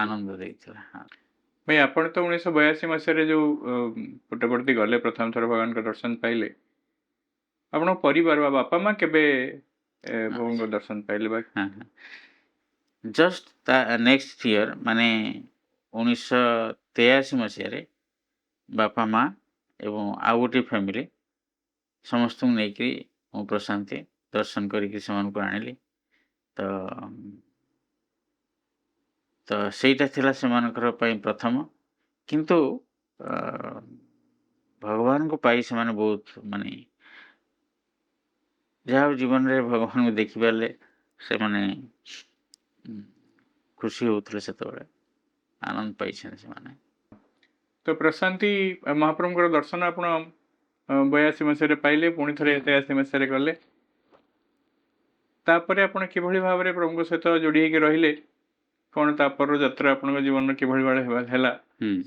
ଆନନ୍ଦ ଦେଇଥିଲା। ଭାଇ ଆପଣ ତ 1982 ମସିହାରେ ଯେଉଁ ପୁଟ୍ଟପର୍ତ୍ତି ଗଲେ ପ୍ରଥମ ଥର ଭଗବାନଙ୍କ ଦର୍ଶନ ପାଇଲେ, ଆପଣଙ୍କ ପରିବାର ବା ବାପା ମା କେବେ ପ୍ରଭୁଙ୍କ ଦର୍ଶନ ପାଇଲେ? ବା ଜଷ୍ଟ ତା ନେକ୍ସଟ ଇୟର ମାନେ 1983 ମସିହାରେ ବାପା ମା ଏବଂ ଆଉ ଗୋଟିଏ ଫ୍ୟାମିଲି ସମସ୍ତଙ୍କୁ ନେଇକରି ମୁଁ ପ୍ରଶାନ୍ତି ଦର୍ଶନ କରିକି ସେମାନଙ୍କୁ ଆଣିଲି। ତ ସେଇଟା ଥିଲା ସେମାନଙ୍କର ପାଇଁ ପ୍ରଥମ। କିନ୍ତୁ ଭଗବାନଙ୍କୁ ପାଇ ସେମାନେ ବହୁତ ମାନେ ଯାହା ହଉ ଜୀବନରେ ଭଗବାନଙ୍କୁ ଦେଖିପାରିଲେ ସେମାନେ ଖୁସି ହେଉଥିଲେ, ସେତେବେଳେ ଆନନ୍ଦ ପାଇଛନ୍ତି ସେମାନେ। ତ ପ୍ରଶାନ୍ତି ମହାପ୍ରଭୁଙ୍କର ଦର୍ଶନ ଆପଣ 82 ମସିହାରେ ପାଇଲେ, ପୁଣି ଥରେ 83 ମସିହାରେ ଗଲେ। ତାପରେ ଆପଣ କିଭଳି ଭାବରେ ପ୍ରଭୁଙ୍କ ସହିତ ଯୋଡ଼ି ହେଇକି ରହିଲେ, କ'ଣ ତାପର ଯାତ୍ରା ଆପଣଙ୍କ ଜୀବନରେ କିଭଳି ଭାବରେ ହେଲା,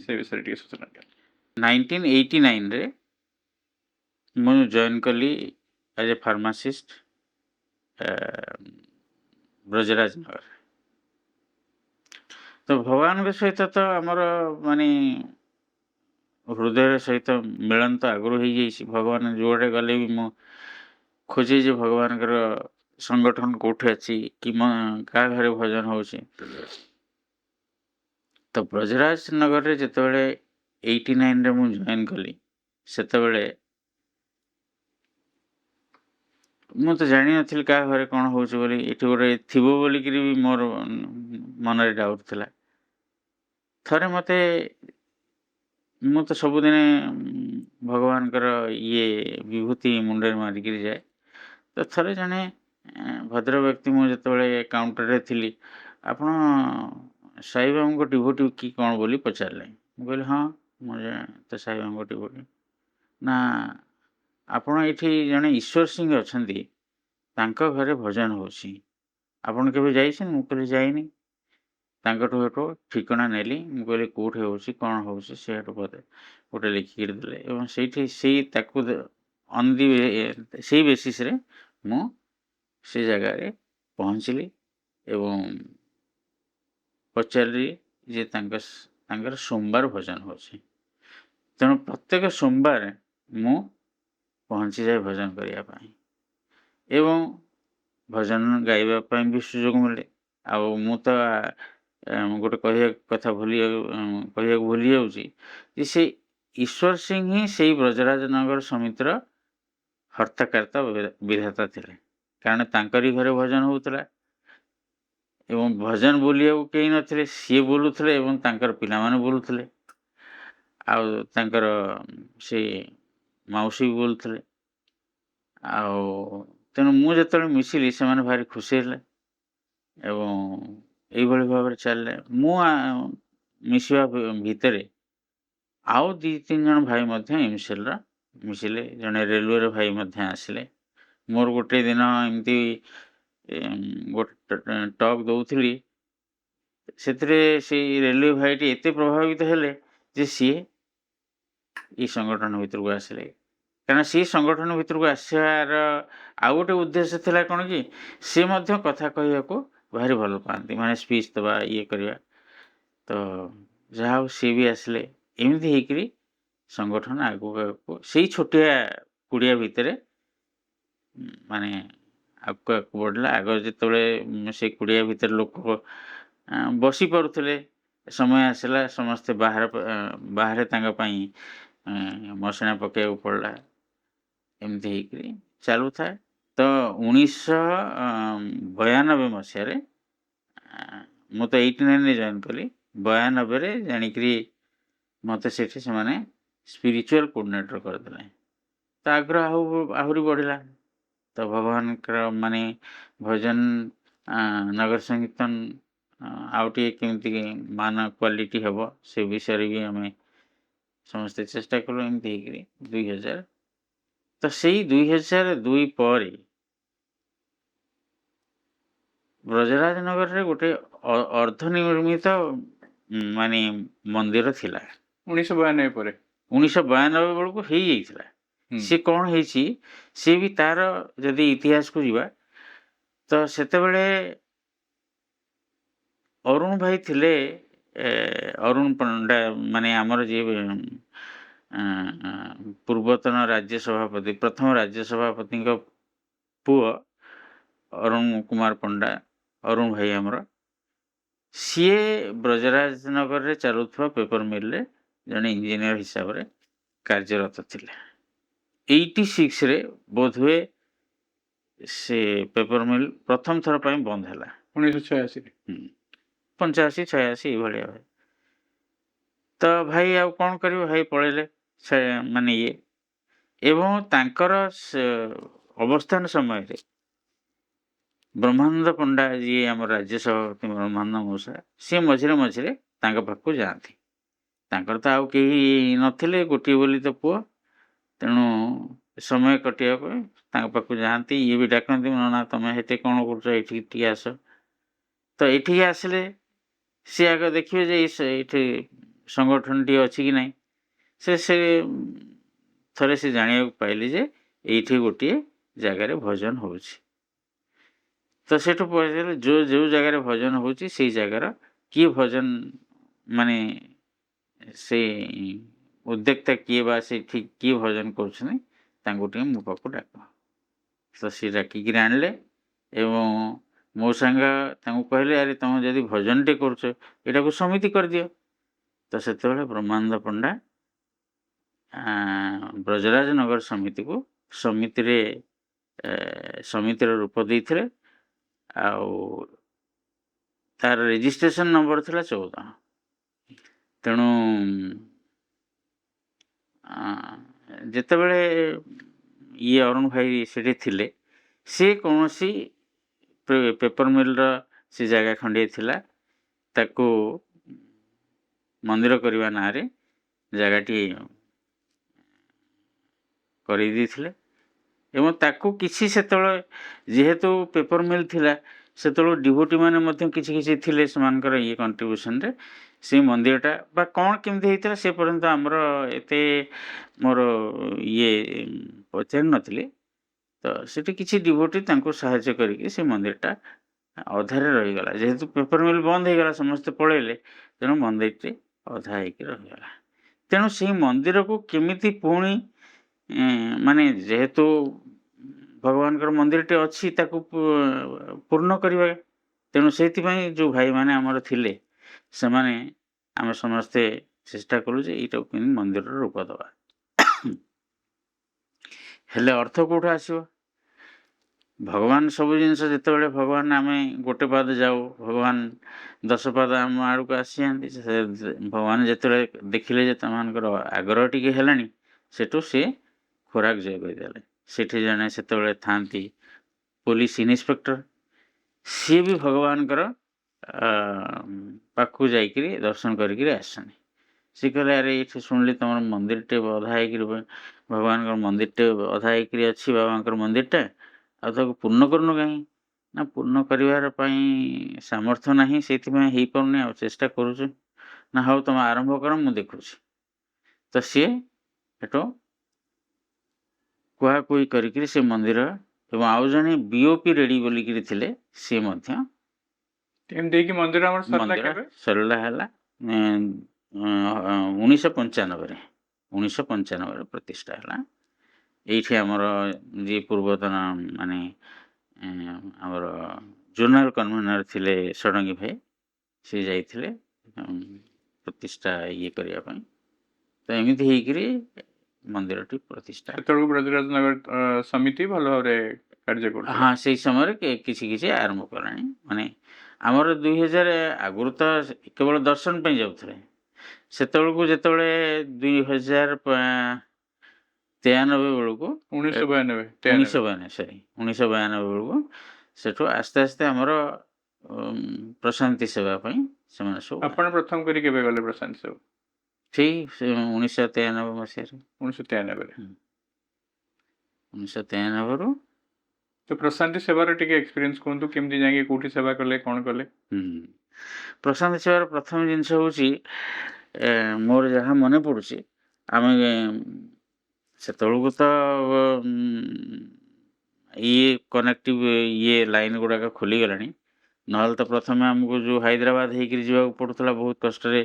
ସେ ବିଷୟରେ ଟିକେ ସୂଚନା ଦିଅନ୍ତୁ। 1989ରେ ମୁଁ ଜଏନ୍ କଲି ଆଜ୍ ଏ ଫାର୍ମାସିଷ୍ଟ ବ୍ରଜରାଜ ନଗର। ତ ଭଗବାନଙ୍କ ସହିତ ତ ଆମର ମାନେ ହୃଦୟ ସହିତ ମିଳନ ତ ଆଗରୁ ହେଇଯାଇଛି। ଭଗବାନ ଯେଉଁଆଡ଼େ ଗଲେ ବି ମୁଁ ଖୋଜେ ଯେ ଭଗବାନଙ୍କର ସଂଗଠନ କେଉଁଠି ଅଛି କି କାହା ଘରେ ଭଜନ ହେଉଛି। ତ ବ୍ରଜରାଜ ନଗରରେ ଯେତେବେଳେ 89ରେ ମୁଁ ଜଏନ୍ କଲି, ସେତେବେଳେ ମୁଁ ତ ଜାଣିନଥିଲି କାହା ଘରେ କ'ଣ ହେଉଛି ବୋଲି। ଏଠି ଗୋଟେ ଥିବ ବୋଲିକିରି ବି ମୋର ମନରେ ଡାଉଟ୍ ଥିଲା। ଥରେ ମୁଁ ତ ସବୁଦିନେ ଭଗବାନଙ୍କର ଇଏ ବିଭୂତି ମୁଣ୍ଡରେ ମାରିକିରି ଯାଏ। ତ ଥରେ ଜଣେ ଭଦ୍ର ବ୍ୟକ୍ତି, ମୁଁ ଯେତେବେଳେ କାଉଣ୍ଟରରେ ଥିଲି, ଆପଣ ସାଇବାବାଙ୍କ ଡିଭୋଟି କି କ'ଣ ବୋଲି ପଚାରିଲେ। ମୁଁ କହିଲି ହଁ, ମୁଁ ତ ସାଇବାବାଙ୍କ ଡିଭୋଟି। ନା, ଆପଣ ଏଠି ଜଣେ ଈଶ୍ୱର ସିଂ ଅଛନ୍ତି, ତାଙ୍କ ଘରେ ଭଜନ ହେଉଛି, ଆପଣ କେବେ ଯାଇଛନ୍ତି? ମୁଁ କହିଲି ଯାଇନି। ତାଙ୍କଠୁ ହେଠୁ ଠିକଣା ନେଲି। ମୁଁ କହିଲି କେଉଁଠି ହେଉଛି କ'ଣ ହେଉଛି, ସେ ହେଠୁ ଗୋଟେ ଲେଖିକିରି ଦେଲେ ଏବଂ ସେଇଠି ତାକୁ ସେଇ ବେସିସ୍ରେ ମୁଁ ସେ ଜାଗାରେ ପହଞ୍ଚିଲି ଏବଂ ପଚାରିଲି ଯେ ତାଙ୍କର ସୋମବାର ଭଜନ ହେଉଛି। ତେଣୁ ପ୍ରତ୍ୟେକ ସୋମବାର ମୁଁ ପହଞ୍ଚିଯାଏ ଭଜନ କରିବା ପାଇଁ ଏବଂ ଭଜନ ଗାଇବା ପାଇଁ ବି ସୁଯୋଗ ମିଳେ। ଆଉ ମୁଁ ତ ଗୋଟେ କହିବାକୁ ଭୁଲି ଯାଉଛି ଯେ ସେ ଈଶ୍ୱର ସିଂ ହିଁ ସେଇ ବ୍ରଜରାଜ ନଗର ସମିତିର ହର୍ତ୍ତାକର୍ତ୍ତା ବିଧାତା ଥିଲେ, କାରଣ ତାଙ୍କରି ଘରେ ଭଜନ ହେଉଥିଲା ଏବଂ ଭଜନ ବୋଲିବାକୁ କେହି ନଥିଲେ, ସିଏ ବୋଲୁଥିଲେ ଏବଂ ତାଙ୍କର ପିଲାମାନେ ବୋଲୁଥିଲେ, ଆଉ ତାଙ୍କର ସେ ମାଉସୀ ବି ବୋଲୁଥିଲେ। ଆଉ ତେଣୁ ମୁଁ ଯେତେବେଳେ ମିଶିଲି, ସେମାନେ ଭାରି ଖୁସି ହେଲେ ଏବଂ ଏଇଭଳି ଭାବରେ ଚାଲିଲେ। ମୁଁ ମିଶିବା ଭିତରେ ଆଉ 2-3 ଜଣ ଭାଇ ମଧ୍ୟ ଏମ୍ସିଏଲ୍ର ମିଶିଲେ। ଜଣେ ରେଲୱେର ଭାଇ ମଧ୍ୟ ଆସିଲେ। ମୋର ଗୋଟେ ଦିନ ଏମିତି ଗୋଟେ ଟକ୍ ଦେଉଥିଲି, ସେଥିରେ ସେଇ ରେଲୱେ ଭାଇଟି ଏତେ ପ୍ରଭାବିତ ହେଲେ ଯେ ସିଏ ଏଇ ସଂଗଠନ ଭିତରକୁ ଆସିଲେ। କାରଣ ସେଇ ସଂଗଠନ ଭିତରକୁ ଆସିବାର ଆଉ ଗୋଟେ ଉଦ୍ଦେଶ୍ୟ ଥିଲା କ'ଣ କି, ସେ ମଧ୍ୟ କଥା କହିବାକୁ ଭାରି ଭଲ ପାଆନ୍ତି, ମାନେ ସ୍ପିଚ୍ ଦେବା, ଇଏ କରିବା। ତ ଯାହା ହଉ ସିଏ ବି ଆସିଲେ। ଏମିତି ହେଇକରି ସଂଗଠନ ଆଗକୁ ସେଇ ଛୋଟିଆ କୁଡ଼ିଆ ଭିତରେ ମାନେ ଆଗକୁ ବଢ଼ିଲା। ଆଗ ଯେତେବେଳେ ସେଇ କୁଡ଼ିଆ ଭିତରେ ଲୋକ ବସି ପାରୁଥିଲେ, ସମୟ ଆସିଲା ସମସ୍ତେ ବାହାରେ ତାଙ୍କ ପାଇଁ ମସିଣା ପକାଇବାକୁ ପଡ଼ିଲା। ଏମିତି ହେଇକରି ଚାଲୁଥାଏ। ତ 1992 ମସିହାରେ ମୁଁ ତ 89 ଜଏନ୍ କଲି, 92 ଜାଣିକିରି ମୋତେ ସେଠି ସେମାନେ ସ୍ପିରିଚୁଆଲ୍ କୋଅର୍ଡ଼ିନେଟର୍ କରିଦେଲେ। ତ ଆଗ୍ରହ ଆହୁରି ବଢ଼ିଲା। ତ ଭଗବାନଙ୍କର ମାନେ ଭଜନ ନଗର ସଂକୀର୍ତ୍ତନ ଆଉ ଟିକେ କେମିତି ମାନ କ୍ୱାଲିଟି ହେବ ସେ ବିଷୟରେ ବି ଆମେ ସମସ୍ତେ ଚେଷ୍ଟା କଲୁ। ଏମିତି ହେଇକିରି 2000, ତ ସେଇ 2002 ପରେ ବ୍ରଜରାଜନଗରରେ ଗୋଟେ ଅର୍ଦ୍ଧନିର୍ମିତ ମାନେ ମନ୍ଦିର ଥିଲା। 1992 ପରେ 1992 ବେଳକୁ ହେଇଯାଇଥିଲା। ସେ କ'ଣ ହେଇଛି, ସେ ବି ତାର ଯଦି ଇତିହାସକୁ ଯିବା ତ ସେତେବେଳେ ଅରୁଣ ଭାଇ ଥିଲେ, ଅରୁଣ ପଣ୍ଡା ମାନେ ଆମର ଯିଏ ପୂର୍ବତନ ରାଜ୍ୟ ସଭାପତି, ପ୍ରଥମ ରାଜ୍ୟ ସଭାପତିଙ୍କ ପୁଅ ଅରୁଣ କୁମାର ପଣ୍ଡା, ଅରୁଣ ଭାଇ ଆମର, ସିଏ ବ୍ରଜରାଜନଗରରେ ଚାଲୁଥିବା ପେପର ମିଲ୍ରେ ଜଣେ ଇଞ୍ଜିନିୟର ହିସାବରେ କାର୍ଯ୍ୟରତ ଥିଲେ। 86ରେ ବୋଧହୁଏ ସେ ପେପର ମିଲ୍ ପ୍ରଥମ ଥର ପାଇଁ ବନ୍ଦ ହେଲା। 1986 85, 86 ଏଇଭଳିଆ ଭାଇ। ତ ଭାଇ ଆଉ କ'ଣ କରିବ, ଭାଇ ପଳେଇଲେ ମାନେ ଇଏ। ଏବଂ ତାଙ୍କର ଅବସ୍ଥାନ ସମୟରେ ବ୍ରହ୍ମାନନ୍ଦ ପଣ୍ଡା ଯିଏ ଆମର ରାଜ୍ୟ ସଭାପତି ବ୍ରହ୍ମାନନ୍ଦ ମଉସା, ସିଏ ମଝିରେ ମଝିରେ ତାଙ୍କ ପାଖକୁ ଯାଆନ୍ତି। ତାଙ୍କର ତ ଆଉ କେହି ନଥିଲେ, ଗୋଟିଏ ବୋଲି ତ ପୁଅ, ତେଣୁ ସମୟ କଟିବା ପାଇଁ ତାଙ୍କ ପାଖକୁ ଯାଆନ୍ତି। ଇଏ ବି ଡାକନ୍ତି, ନା ତମେ ହେଠି କ'ଣ କରୁଛ, ଏଠିକି ଟିକେ ଆସ। ତ ଏଠିକି ଆସିଲେ ସେ ଆଗ ଦେଖିବେ ଯେ ଏଇଠି ସଂଗଠନଟିଏ ଅଛି କି ନାହିଁ। ସେ ଥରେ ସେ ଜାଣିବାକୁ ପାଇଲେ ଯେ ଏଇଠି ଗୋଟିଏ ଜାଗାରେ ଭଜନ ହେଉଛି। ତ ସେଠୁ ପଚାରିଲେ ଯେଉଁ ଜାଗାରେ ଭଜନ ହେଉଛି ସେଇ ଜାଗାର କିଏ ଭଜନ ମାନେ ସେ ଉଦ୍ୟକ୍ତା କିଏ ବା ସେଠି କିଏ ଭଜନ କରୁଛନ୍ତି, ତାଙ୍କୁ ଟିକେ ମୋ ପାଖକୁ ଡାକ। ତ ସେ ଡାକିକିରି ଆଣିଲେ ଏବଂ ମୋ ସାଙ୍ଗ ତାଙ୍କୁ କହିଲେ, ଆରେ ତୁମେ ଯଦି ଭଜନଟେ କରୁଛ ଏଇଟାକୁ ସମିତି କରିଦିଅ। ତ ସେତେବେଳେ ବ୍ରହ୍ମାନନ୍ଦ ପଣ୍ଡା ବ୍ରଜରାଜନଗର ସମିତିକୁ ସମିତିର ରୂପ ଦେଇଥିଲେ। ଆଉ ତାର ରେଜିଷ୍ଟ୍ରେସନ ନମ୍ବର ଥିଲା 14। ତେଣୁ ଯେତେବେଳେ ଇଏ ଅରୁଣ ଭାଇ ସେଠି ଥିଲେ, ସେ କୌଣସି ପେପର ମିଲ୍ର ସେ ଜାଗା ଖଣ୍ଡିଏ ଥିଲା, ତାକୁ ମନ୍ଦିର କରିବା ନାଁରେ ଜାଗାଟି କରେଇ ଦେଇଥିଲେ। ଏବଂ ତାକୁ କିଛି ସେତେବେଳେ ଯେହେତୁ ପେପର ମିଲ୍ ଥିଲା, ସେତେବେଳେ ଡିଭୋଟି ମାନେ ମଧ୍ୟ କିଛି କିଛି ଥିଲେ ସେମାନଙ୍କର ଇଏ କଣ୍ଟ୍ରିବ୍ୟୁସନରେ ସେ ମନ୍ଦିରଟା ବା କ'ଣ କେମିତି ହେଇଥିଲା ସେ ପର୍ଯ୍ୟନ୍ତ ଆମର ଏତେ ମୋର ଇଏ ପଚାରି ନଥିଲି। ତ ସେଠି କିଛି ଡିଭୋଟି ତାଙ୍କୁ ସାହାଯ୍ୟ କରିକି ସେ ମନ୍ଦିରଟା ଅଧାରେ ରହିଗଲା। ଯେହେତୁ ପେପର ମିଲ୍ ବନ୍ଦ ହେଇଗଲା, ସମସ୍ତେ ପଳେଇଲେ, ତେଣୁ ମନ୍ଦିରଟି ଅଧା ହେଇକି ରହିଗଲା। ତେଣୁ ସେଇ ମନ୍ଦିରକୁ କେମିତି ପୁଣି ମାନେ ଯେହେତୁ ଭଗବାନଙ୍କର ମନ୍ଦିରଟି ଅଛି, ତାକୁ ପୂର୍ଣ୍ଣ କରିବା। ତେଣୁ ସେଇଥିପାଇଁ ଯେଉଁ ଭାଇମାନେ ଆମର ଥିଲେ, ସେମାନେ ଆମେ ସମସ୍ତେ ଚେଷ୍ଟା କଲୁ ଯେ ଏଇଟାକୁ କେମିତି ମନ୍ଦିରର ରୂପ ଦେବା। ହେଲେ ଅର୍ଥ କେଉଁଠୁ ଆସିବ? ଭଗବାନ ସବୁ ଜିନିଷ ଯେତେବେଳେ ଭଗବାନ ଆମେ ଗୋଟେ ପାଦ ଯାଉ, ଭଗବାନ 10 ପାଦ ଆମ ଆଡ଼କୁ ଆସିଯାଆନ୍ତି। ଭଗବାନ ଯେତେବେଳେ ଦେଖିଲେ ଯେ ତମାନଙ୍କର ଆଗ୍ରହ ଟିକେ ହେଲାଣି, ସେଠୁ ସେ ଖୋରାକ ଯୋଗାଇ ଦେଲେ। ସେଠି ଜଣେ ସେତେବେଳେ ଥାଆନ୍ତି ପୋଲିସ ଇନ୍ସପେକ୍ଟର, ସିଏ ବି ଭଗବାନଙ୍କର ପାଖକୁ ଯାଇକିରି ଦର୍ଶନ କରିକିରି ଆସିଛନ୍ତି। ସେ କହିଲେ, ଆରେ ଏଇଠି ଶୁଣିଲି ତୁମର ମନ୍ଦିରଟେ ଅଧା ହେଇକିରି, ଭଗବାନଙ୍କର ମନ୍ଦିରଟେ ଅଧା ହେଇକିରି ଅଛି, ବାବାଙ୍କର ମନ୍ଦିରଟା, ଆଉ ତାକୁ ପୂର୍ଣ୍ଣ କରୁନୁ କାହିଁ? ନା ପୂର୍ଣ୍ଣ କରିବାର ପାଇଁ ସାମର୍ଥ୍ୟ ନାହିଁ, ସେଇଥିପାଇଁ ହେଇପାରୁନି, ଆଉ ଚେଷ୍ଟା କରୁଛୁ। ନା ହଉ ତୁମେ ଆରମ୍ଭ କର, ମୁଁ ଦେଖୁଛି। ତ ସିଏ ଏଠୁ କୁହାକୁହି କରିକିରି ସେ ମନ୍ଦିର, ଏବଂ ଆଉ ଜଣେ BOP ରେଡ଼ି ବୋଲିକିରି ଥିଲେ, ସିଏ ମଧ୍ୟ ଏମିତି ମନ୍ଦିର ଆମର ସରିଲା ହେଲା 1995ରେ ପ୍ରତିଷ୍ଠା ହେଲା। ଏଇଠି ଆମର ଯିଏ ପୂର୍ବତନ ମାନେ ଆମର ଜୋନାଲ କନଭେନର ଥିଲେ ଷଡ଼ଙ୍ଗୀ ଭାଇ, ସେ ଯାଇଥିଲେ ପ୍ରତିଷ୍ଠା ଇଏ କରିବା ପାଇଁ। ତ ଏମିତି ହେଇକିରି ମନ୍ଦିରଟି ପ୍ରତିଷ୍ଠା। ସେତେବେଳକୁ ବ୍ରଜରାଜନଗର ସମିତି ଭଲ ଭାବରେ କାର୍ଯ୍ୟ କରୁଥିଲା। ହଁ, ସେଇ ସମୟରେ କିଛି କିଛି ଆରମ୍ଭ କଲାଣି। ମାନେ ଆମର 2000 ଆଗରୁ ତ କେବଳ ଦର୍ଶନ ପାଇଁ ଯାଉଥିଲେ। ସେତେବେଳକୁ ଯେତେବେଳେ 2093 ବେଳକୁ 1992 ସରି 1992 ବେଳକୁ ସେଠୁ ଆସ୍ତେ ଆସ୍ତେ ଆମର ପ୍ରଶାନ୍ତି ସେବା ପାଇଁ ସେମାନେ ସବୁ ଆପଣ ପ୍ରଥମ କରି କେବେ ଗଲେ ପ୍ରଶାନ୍ତି ସେବା? ଠିକ 1993 ମସିହାରେ 1993 1993ରୁ ତ ପ୍ରଶାନ୍ତି ସେବାର ଟିକେ ଏକ୍ସପିରିଏନ୍ସ କୁହନ୍ତୁ, କେମିତି ଯାଇକି କୋଉଠି ସେବା କଲେ, କ'ଣ କଲେ? ପ୍ରଶାନ୍ତି ସେବାର ପ୍ରଥମ ଜିନିଷ ହେଉଛି ମୋର ଯାହା ମନେ ପଡ଼ୁଛି, ଆମେ ସେତେବେଳକୁ ତ ଇଏ କନେକ୍ଟିଭ ଇଏ ଲାଇନ୍ ଗୁଡ଼ାକ ଖୋଲିଗଲାଣି। ନହେଲେ ତ ପ୍ରଥମେ ଆମକୁ ଯେଉଁ ହାଇଦ୍ରାବାଦ ହେଇକିରି ଯିବାକୁ ପଡ଼ୁଥିଲା ବହୁତ କଷ୍ଟରେ।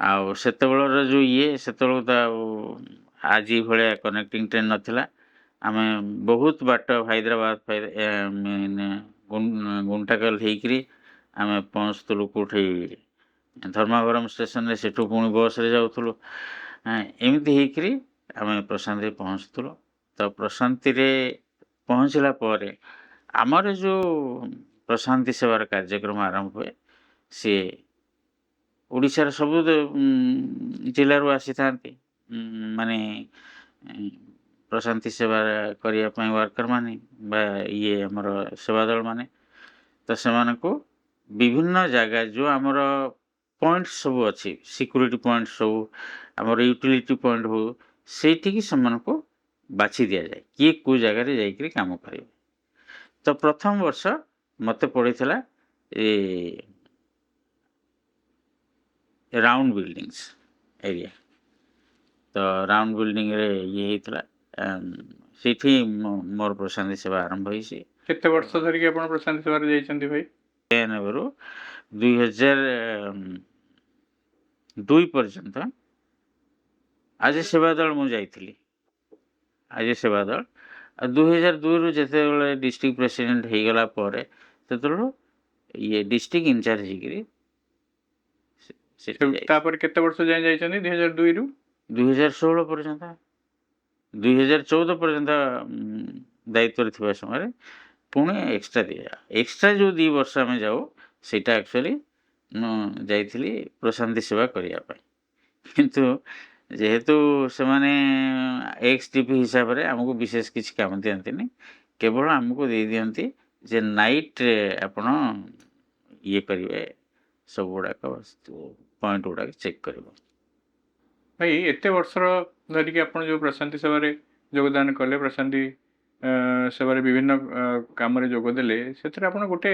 ଆଉ ସେତେବେଳର ଯେଉଁ ସେତେବେଳକୁ ତ ଆଉ ଆଜି ଭଳିଆ କନେକ୍ଟିଂ ଟ୍ରେନ୍ ନଥିଲା। ଆମେ ବହୁତ ବାଟ ହାଇଦ୍ରାବାଦ ଗୁଣ୍ଡାକଲ ହେଇକିରି ଆମେ ପହଞ୍ଚୁଥିଲୁ କେଉଁଠି ଧର୍ମାବରମ ଷ୍ଟେସନରେ, ସେଠୁ ପୁଣି ବସ୍ରେ ଯାଉଥିଲୁ। ଏମିତି ହେଇକିରି ଆମେ ପ୍ରଶାନ୍ତିରେ ପହଞ୍ଚୁଥିଲୁ। ତ ପ୍ରଶାନ୍ତିରେ ପହଞ୍ଚିଲା ପରେ ଆମର ଯେଉଁ ପ୍ରଶାନ୍ତି ସେବାର କାର୍ଯ୍ୟକ୍ରମ ଆରମ୍ଭ ହୁଏ, ସିଏ ଓଡ଼ିଶାର ସବୁ ଜିଲ୍ଲାରୁ ଆସିଥାନ୍ତି, ମାନେ ପ୍ରଶାନ୍ତି ସେବା କରିବା ପାଇଁ ୱାର୍କରମାନେ ବା ଆମର ସେବାଦଳମାନେ। ତ ସେମାନଙ୍କୁ ବିଭିନ୍ନ ଜାଗା ଯେଉଁ ଆମର ପଏଣ୍ଟ ସବୁ ଅଛି, ସିକ୍ୟୁରିଟି ପଏଣ୍ଟ ସବୁ ଆମର ୟୁଟିଲିଟି ପଏଣ୍ଟ ହଉ, ସେଇଠିକି ସେମାନଙ୍କୁ ବାଛି ଦିଆଯାଏ କିଏ କେଉଁ ଜାଗାରେ ଯାଇକରି କାମ କରିବେ। ତ ପ୍ରଥମ ବର୍ଷ ମୋତେ ପଡ଼ିଥିଲା ରାଉଣ୍ଡ ବିଲ୍ଡିଂସ୍ ଏରିଆ। ତ ରାଉଣ୍ଡ ବିଲ୍ଡିଂରେ ହେଇଥିଲା, ସେଇଠି ମୋର ପ୍ରଶାନ୍ତି ସେବା ଆରମ୍ଭ ହେଇଛି। କେତେ ବର୍ଷ ଧରିକି ଆପଣ ପ୍ରଶାନ୍ତି ସେବାରେ ଯାଇଛନ୍ତି ଭାଇ? 1993ରୁ 2002 ପର୍ଯ୍ୟନ୍ତ ଆଜି ସେବାଦଳ ମୁଁ ଯାଇଥିଲି। ଆଜି ସେବାଦଳ ଆଉ 2002ରୁ ଯେତେବେଳେ ଡିଷ୍ଟ୍ରିକ୍ଟ ପ୍ରେସିଡେଣ୍ଟ ହେଇଗଲା ପରେ ସେତେବେଳୁ ଡିଷ୍ଟ୍ରିକ୍ଟ ଇନଚାର୍ଜ ହେଇକିରି ତାପରେ କେତେ ବର୍ଷ ଯାଏଁ ଯାଇଛନ୍ତି? 2002ରୁ 2016 ପର୍ଯ୍ୟନ୍ତ, 2014 ପର୍ଯ୍ୟନ୍ତ ଦାୟିତ୍ୱରେ ଥିବା ସମୟରେ ପୁଣି ଏକ୍ସଟ୍ରା ଯେଉଁ 2 ବର୍ଷ ଆମେ ଯାଉ, ସେଇଟା ଆକ୍ଚୁଆଲି ମୁଁ ଯାଇଥିଲି ପ୍ରଶାନ୍ତି ସେବା କରିବା ପାଇଁ। କିନ୍ତୁ ଯେହେତୁ ସେମାନେ XDP ହିସାବରେ ଆମକୁ ବିଶେଷ କିଛି କାମ ଦିଅନ୍ତିନି, କେବଳ ଆମକୁ ଦେଇଦିଅନ୍ତି ଯେ ନାଇଟ୍ରେ ଆପଣ କରିବେ, ସବୁ ଗୁଡ଼ାକ ପଏଣ୍ଟ ଗୁଡ଼ାକ ଚେକ୍ କରିବ। ଭାଇ ଏତେ ବର୍ଷର ଧରିକି ଆପଣ ଯେଉଁ ପ୍ରଶାନ୍ତି ସେବାରେ ଯୋଗଦାନ କଲେ, ପ୍ରଶାନ୍ତି ସେବାରେ ବିଭିନ୍ନ କାମରେ ଯୋଗ ଦେଲେ, ସେଥିରେ ଆପଣ ଗୋଟେ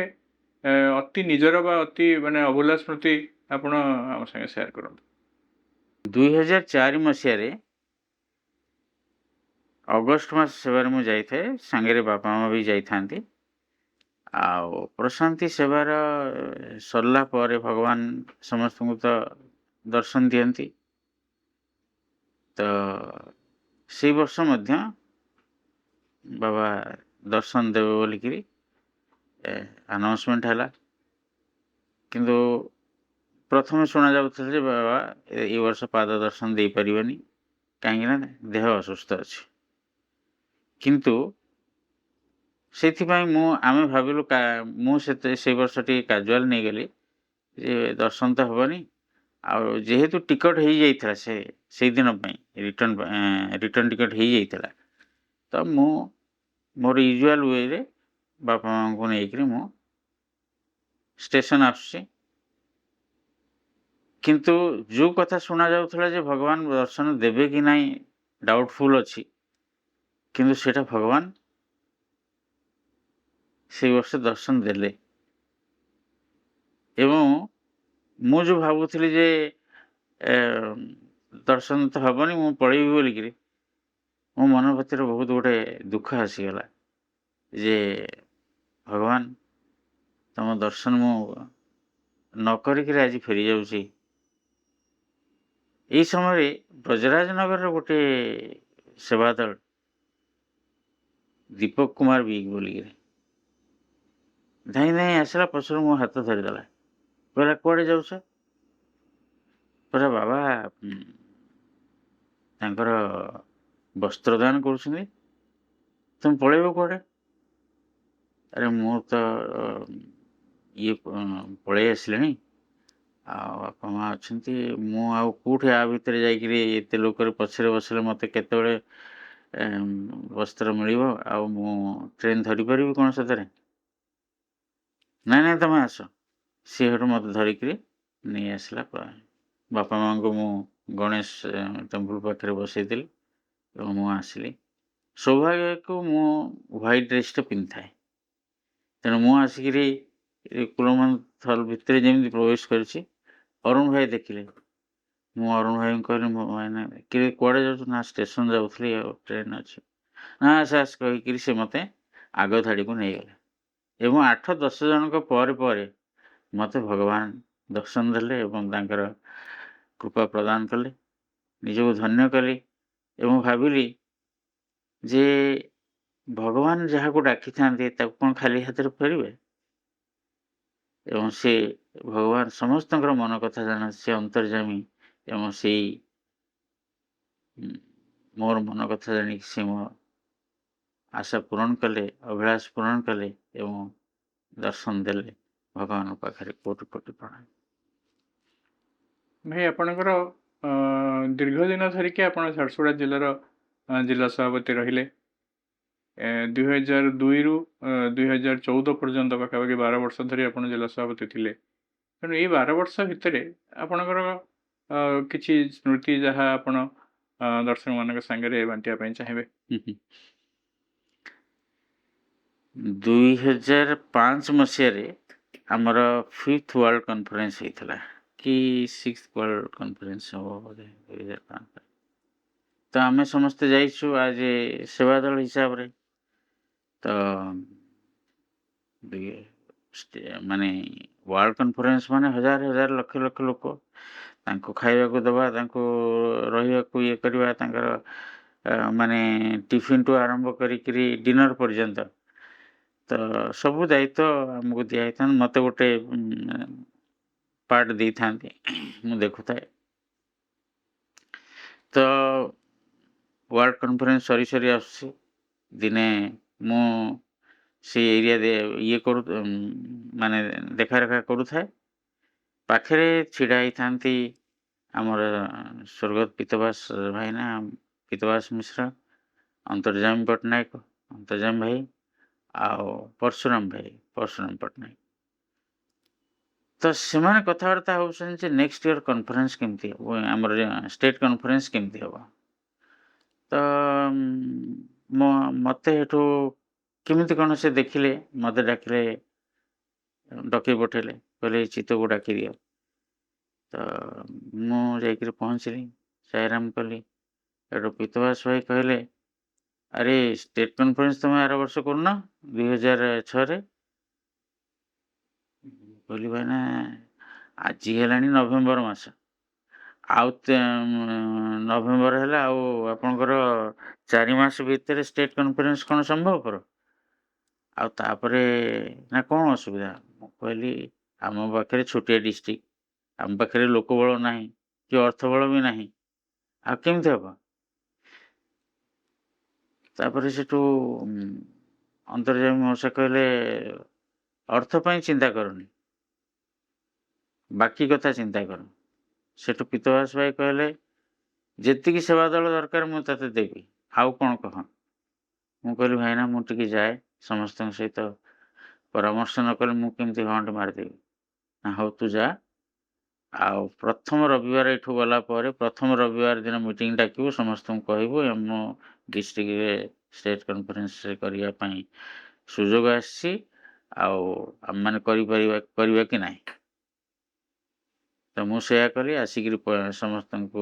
ଅତି ନିଜର ବା ଅତି ମାନେ ଅଭୁଲା ସ୍ମୃତି ଆପଣ ଆମ ସାଙ୍ଗେ ସେୟାର କରନ୍ତୁ। 2004 ମସିହାରେ ଅଗଷ୍ଟ ମାସ ସେବାରେ ମୁଁ ଯାଇଥାଏ, ସାଙ୍ଗରେ ବାପା ମା ବି ଯାଇଥାନ୍ତି। ଆଉ ପ୍ରଶାନ୍ତି ସେବାର ସରିଲା ପରେ ଭଗବାନ ସମସ୍ତଙ୍କୁ ତ ଦର୍ଶନ ଦିଅନ୍ତି। ତ ସେଇ ବର୍ଷ ମଧ୍ୟ ବାବା ଦର୍ଶନ ଦେବେ ବୋଲିକିରି ଆନାଉନ୍ସମେଣ୍ଟ ହେଲା। କିନ୍ତୁ ପ୍ରଥମେ ଶୁଣାଯାଉଥିଲା ଯେ ବାବା ଏ ବର୍ଷ ପାଦ ଦର୍ଶନ ଦେଇପାରିବେନି, କାହିଁକିନା ଦେହ ଅସୁସ୍ଥ ଅଛି। କିନ୍ତୁ ସେଥିପାଇଁ ଆମେ ଭାବିଲୁ, ମୁଁ ସେଇ ବର୍ଷ ଟିକେ କାଜୁଆଲ୍ ନେଇଗଲି ଯେ ଦର୍ଶନ ତ ହେବନି। ଆଉ ଯେହେତୁ ଟିକଟ ହେଇଯାଇଥିଲା ସେଇଦିନ ପାଇଁ ରିଟର୍ଣ୍ଣ ଟିକଟ ହେଇଯାଇଥିଲା, ତ ମୁଁ ମୋର ୟୁଜୁଆଲ୍ ୱେରେ ବାପା ମାଆଙ୍କୁ ନେଇକରି ମୁଁ ଷ୍ଟେସନ୍ ଆସୁଛି। କିନ୍ତୁ ଯେଉଁ କଥା ଶୁଣାଯାଉଥିଲା ଯେ ଭଗବାନ ଦର୍ଶନ ଦେବେ କି ନାହିଁ ଡାଉଟଫୁଲ୍ ଅଛି, କିନ୍ତୁ ସେଇଟା ଭଗବାନ ସେଇ ବର୍ଷ ଦର୍ଶନ ଦେଲେ। ଏବଂ ମୁଁ ଯେଉଁ ଭାବୁଥିଲି ଯେ ଦର୍ଶନ ତ ହେବନି, ମୁଁ ପଳେଇବି ବୋଲିକିରି, ମୋ ମନ ଭିତରେ ବହୁତ ଗୋଟେ ଦୁଃଖ ଆସିଗଲା ଯେ ଭଗବାନ ତମ ଦର୍ଶନ ମୁଁ ନ କରିକିରି ଆଜି ଫେରିଯାଉଛି। ଏହି ସମୟରେ ବ୍ରଜରାଜନଗରର ଗୋଟେ ସେବାଦଳ ଦୀପକ କୁମାର ବିଗ ବୋଲିକିରି ଧାଇଁ ଆସିଲା, ପଛରୁ ମୋ ହାତ ଧରିଦେଲା, କହିଲା କୁଆଡ଼େ ଯାଉଛ? କହିଲା ବାବା ତାଙ୍କର ବସ୍ତ୍ରଦାନ କରୁଛନ୍ତି, ତୁମେ ପଳେଇବ କୁଆଡ଼େ? ଆରେ ମୁଁ ତ ଇଏ ପଳେଇ ଆସିଲେଣି, ଆଉ ବାପା ମା ଅଛନ୍ତି, ମୁଁ ଆଉ କେଉଁଠି ଆ ଭିତରେ ଯାଇକିରି ଏତେ ଲୋକରେ ପଛରେ ବସିଲେ ମୋତେ କେତେବେଳେ ବସ୍ତ୍ର ମିଳିବ, ଆଉ ମୁଁ ଟ୍ରେନ୍ ଧରିପାରିବି କ'ଣ ସେଥିରେ? ନାଇଁ ନାଇଁ ତମେ ଆସ। ସିଏ ହେଠୁ ମୋତେ ଧରିକିରି ନେଇ ଆସିଲା। ବାପା ମାଆଙ୍କୁ ମୁଁ ଗଣେଶ ଟେମ୍ପଲ୍ ପାଖରେ ବସେଇଥିଲି ଏବଂ ମୁଁ ଆସିଲି। ସୌଭାଗ୍ୟକୁ ମୁଁ ହ୍ୱାଇଟ୍ ଡ୍ରେସ୍ଟା ପିନ୍ଧିଥାଏ, ତେଣୁ ମୁଁ ଆସିକିରି କୁଳମନ୍ଦିର ହଲ୍ ଭିତରେ ଯେମିତି ପ୍ରବେଶ କରିଛି, ଅରୁଣ ଭାଇ ଦେଖିଲେ। ମୁଁ ଅରୁଣ ଭାଇଙ୍କୁ କହିଲି, ମୋ ଭାଇନା କୁଆଡ଼େ ଯାଉଛୁ? ନା ଷ୍ଟେସନ୍ ଯାଉଥିଲି, ଆଉ ଟ୍ରେନ୍ ଅଛି। ନା ଆସ ଆସ କହିକିରି ସେ ମୋତେ ଆଗ ଧାଡ଼ିକୁ ନେଇଗଲେ ଏବଂ 8-10 ଜଣଙ୍କ ପରେ ପରେ ମୋତେ ଭଗବାନ ଦର୍ଶନ ଦେଲେ ଏବଂ ତାଙ୍କର କୃପା ପ୍ରଦାନ କଲେ। ନିଜକୁ ଧନ୍ୟ କଲି ଏବଂ ଭାବିଲି ଯେ ଭଗବାନ ଯାହାକୁ ଡାକିଥାନ୍ତି ତାକୁ କ'ଣ ଖାଲି ହାତରେ ଫେରିବେ? ଏବଂ ସେ ଭଗବାନ ସମସ୍ତଙ୍କର ମନ କଥା ଜାଣନ୍ତି, ସେ ଅନ୍ତର୍ଯାମୀ ଏବଂ ସେଇ ମୋର ମନ କଥା ଜାଣିକି ସେ ମୋ ଆଶା ପୂରଣ କଲେ, ଅଭିଳାଷ ପୂରଣ କଲେ ଏବଂ ଦର୍ଶନ ଦେଲେ। ଭଗବାନଙ୍କ ପାଖରେ କୋଟି କୋଟି ପ୍ରଣାମ। ଭାଇ ଆପଣଙ୍କର ଦୀର୍ଘ ଦିନ ଧରିକି ଆପଣ ଝାରସୁଗୁଡ଼ା ଜିଲ୍ଲାର ଜିଲ୍ଲା ସଭାପତି ରହିଲେ। 2002ରୁ 2014 ପର୍ଯ୍ୟନ୍ତ ପାଖାପାଖି 12 ବର୍ଷ ଧରି ଆପଣ ଜିଲ୍ଲା ସଭାପତି ଥିଲେ। ତେଣୁ ଏଇ 12 ବର୍ଷ ଭିତରେ ଆପଣଙ୍କର କିଛି ସ୍ମୃତି ଯାହା ଆପଣ ଦର୍ଶକମାନଙ୍କ ସାଙ୍ଗରେ ବାଣ୍ଟିବା ପାଇଁ ଚାହିଁବେ? 2005 ମସିହାରେ ଆମର 5th ୱାର୍ଲଡ଼ କନଫରେନ୍ସ ହେଇଥିଲା କି 6th ୱାର୍ଲଡ଼ କନଫରେନ୍ସ ହେବ ବୋଧେ 2005। ତ ଆମେ ସମସ୍ତେ ଯାଇଛୁ ଆଜ ଏ ସେବା ଦଳ ହିସାବରେ। ତ ମାନେ ୱାର୍ଲଡ଼ କନଫରେନ୍ସ ମାନେ ହଜାର ହଜାର ଲକ୍ଷ ଲକ୍ଷ ଲୋକ, ତାଙ୍କୁ ଖାଇବାକୁ ଦେବା, ତାଙ୍କୁ ରହିବାକୁ ଇଏ କରିବା, ତାଙ୍କର ମାନେ ଟିଫିନ୍ଠୁ ଆରମ୍ଭ କରିକିରି ଡିନର ପର୍ଯ୍ୟନ୍ତ ତ ସବୁ ଦାୟିତ୍ୱ ଆମକୁ ଦିଆହେଇଥାନ୍ତି। ମୋତେ ଗୋଟେ ପାର୍ଟ ଦେଇଥାନ୍ତି, ମୁଁ ଦେଖୁଥାଏ। ତ ୱାର୍ଲଡ଼ କନଫରେନ୍ସ ସରି ସରି ଆସୁଛି। ଦିନେ ମୁଁ ସେଇ ଏରିଆ ଇଏ ମାନେ ଦେଖାରେଖା କରୁଥାଏ। ପାଖରେ ଛିଡ଼ା ହେଇଥାନ୍ତି ଆମର ସ୍ୱର୍ଗତ ପିତବାସ ଭାଇନା, ପିତବାସ ମିଶ୍ର, ଅନ୍ତର୍ଯାମୀ ପଟ୍ଟନାୟକ, ଅନ୍ତର୍ଯାମୀ ଭାଇ, ଆଉ ପରଶୁରାମ ଭାଇ, ପରଶୁରାମ ପଟ୍ଟନାୟକ। ତ ସେମାନେ କଥାବାର୍ତ୍ତା ହେଉଛନ୍ତି ଯେ ନେକ୍ସଟ ଇୟର କନଫରେନ୍ସ କେମିତି ହେବ, ଆମର ଷ୍ଟେଟ୍ କନଫରେନ୍ସ କେମିତି ହେବ। ତ ମୋତେ ଏଠୁ କେମିତି କ'ଣ ସେ ଦେଖିଲେ, ମୋତେ ଡାକିଲେ, ଡକେଇ ପଠେଇଲେ, କହିଲେ ଚିତ୍ତକୁ ଡାକି ଦିଅ। ତ ମୁଁ ଯାଇକରି ପହଞ୍ଚିଲି, ସାଇରାମ କଲି। ଏଠୁ ପିତବାସ ଭାଇ କହିଲେ, ଆରେ ଷ୍ଟେଟ୍ କନଫରେନ୍ସ ତୁମେ ଆର ବର୍ଷ କରୁନ 2006ରେ? କହିଲି ଭାଇନା ଆଜି ହେଲାଣି ନଭେମ୍ବର ମାସ, ଆଉ ନଭେମ୍ବର ହେଲା, ଆଉ ଆପଣଙ୍କର 4 ମାସ ଭିତରେ ଷ୍ଟେଟ୍ କନଫରେନ୍ସ କ'ଣ ସମ୍ଭବପର? ଆଉ ତାପରେ ନା କ'ଣ ଅସୁବିଧା? ମୁଁ କହିଲି ଆମ ପାଖରେ ଛୋଟିଆ ଡିଷ୍ଟ୍ରିକ୍ଟ, ଆମ ପାଖରେ ଲୋକବଳ ନାହିଁ କି ଅର୍ଥବଳ ବି ନାହିଁ, ଆଉ କେମିତି ହେବ? ତାପରେ ସେଠୁ ଅନ୍ତର୍ଯାମୀ ମଉସା କହିଲେ, ଅର୍ଥ ପାଇଁ ଚିନ୍ତା କରନି, ବାକି କଥା ଚିନ୍ତା କର। ସେଠୁ ପିତବାସ ଭାଇ କହିଲେ, ଯେତିକି ସେବା ଦଳ ଦରକାର ମୁଁ ତତେ ଦେବି, ଆଉ କ'ଣ କହ? ମୁଁ କହିଲି ଭାଇନା ମୁଁ ଟିକେ ଯାଏ, ସମସ୍ତଙ୍କ ସହିତ ପରାମର୍ଶ ନ କଲେ ମୁଁ କେମିତି ହଣ୍ଟ ମାରିଦେବି। ନା ହଉ ତୁ ଯା, ଆଉ ପ୍ରଥମ ରବିବାର ଏଠୁ ଗଲା ପରେ ପ୍ରଥମ ରବିବାର ଦିନ ମିଟିଂ ଡାକିବୁ, ସମସ୍ତଙ୍କୁ କହିବୁ ଆମ ଡିଷ୍ଟ୍ରିକ୍ଟରେ ଷ୍ଟେଟ୍ କନଫରେନ୍ସ କରିବା ପାଇଁ ସୁଯୋଗ ଆସିଛି, ଆଉ ଆମେମାନେ କରିବା କି ନାହିଁ। ତ ମୁଁ ସେୟା କଲି, ଆସିକିରି ସମସ୍ତଙ୍କୁ